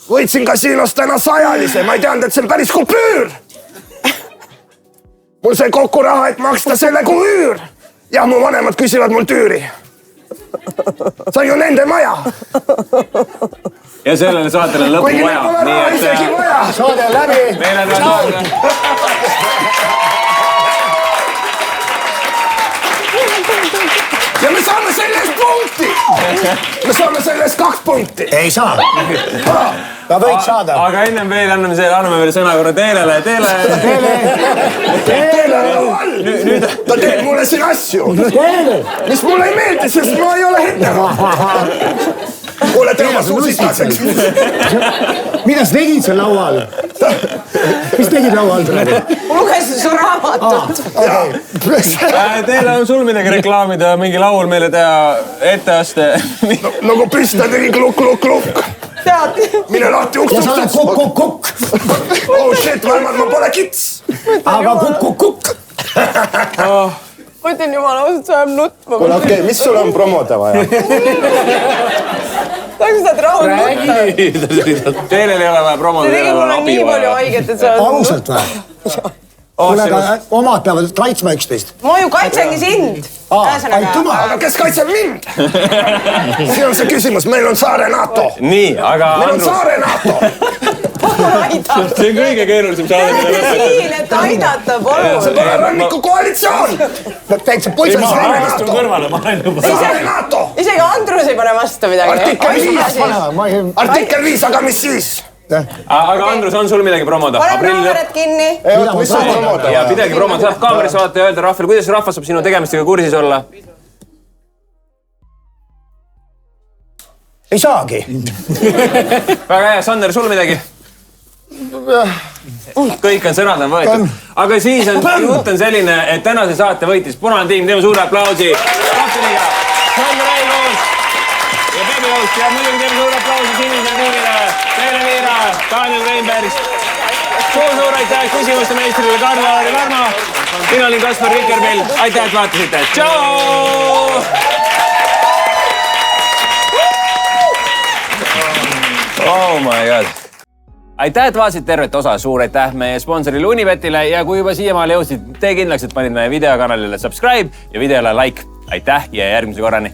Speaker 5: Võitsin kasiinos täna 100-lise. Ma ei teadnud, et see on päris kupüür. Mul sai kokku raha, et maksta selle kui üür. Jah, mu vanemad küsivad mul tüüri. See on ju nende maja.
Speaker 1: Ja sellele saatele lõpu
Speaker 5: Kuigi
Speaker 1: vaja.
Speaker 5: Kuigi raha isegi vaja.
Speaker 3: Saade on läbi.
Speaker 5: Ja me saame sellest punkti. Me saame sellest 2 punkti.
Speaker 3: Ei saa. Ta võid saada.
Speaker 1: Aga ennem veel anname veel sõna korra Teelele.
Speaker 5: Teele on all. Ta teeb mulle siin asju. Mis mulle ei meeldi, sest ma ei ole hetero. Kuule, tee oma suusistaseks.
Speaker 3: Mida sa tegid seal laua all? Mis tegid laua all praegu?
Speaker 4: Lugesin su raamatut.
Speaker 1: Teile on sul midagi reklaamida, mingi laul meile teha etteaste.
Speaker 5: Nagu püsta tegi klukk. Mine lahti uks.
Speaker 3: Ja sa oled kukk.
Speaker 5: Oh shit, vähemalt ma pole kits.
Speaker 3: Aga kukk.
Speaker 4: Ma ütlen jumala ausalt, sa ajab nutma.
Speaker 5: Kuule, okei, mis sul on promoda vaja?
Speaker 4: Tahaks saad rahul nutta.
Speaker 1: Teelel ei ole vaja promoda.
Speaker 4: See tegi mulle nii palju haiget, et sa...
Speaker 3: Ausalt või? Kuule, aga omad peavad kaitsma üksteist.
Speaker 4: Ma ju kaitsengi sind.
Speaker 5: Aga kes kaitseb mind? Siin on see küsimus, meil on saare NATO.
Speaker 1: Nii, aga
Speaker 5: meil on saare NATO.
Speaker 1: See on kõige keerulisem saade.
Speaker 4: Siin, et aidata, palun.
Speaker 5: See pole ranniku koalitsioon.
Speaker 3: Täitsa poiss on saare NATO.
Speaker 5: Saare NATO.
Speaker 4: Isegi Andrus ei pane vastu midagi.
Speaker 5: Artikkel 5, aga mis siis?
Speaker 1: Aga Andrus, on sul midagi promoda?
Speaker 4: Pane kaamerad kinni.
Speaker 5: Mis sul promoda?
Speaker 1: Ja midagi promoda. Saab kaamerisse vaata ja öelda rahvale, kuidas rahvas saab sinu tegemistega kursis olla?
Speaker 3: Ei saagi.
Speaker 1: Väga hea, Sander, sul midagi? Kõik on sõnad on võetud. Aga siis on jutt on selline, et tänase saate võitis Punane tiim. Teeme suure aplausi. Kapteniga Sander Aikoos ja Peebi Joost ja muidugi teeme suure aplausi Sinisele tiimile. Teele Viira, Daniel Weinbergs. Suur aitäh küsimuste meistrile Karl-Laari Varma. Mina olin Kaspar Rikerpill. Aitäh, et vaatasite. Tšau! Oh my god. Aitäh, et vaatasid tervet osa. Suur aitäh meie sponsorile Unibetile ja kui juba siiamaale jõudsid, tee kindlaks, et panid meie videokanalile subscribe ja videole like. Aitäh ja järgmise korrani.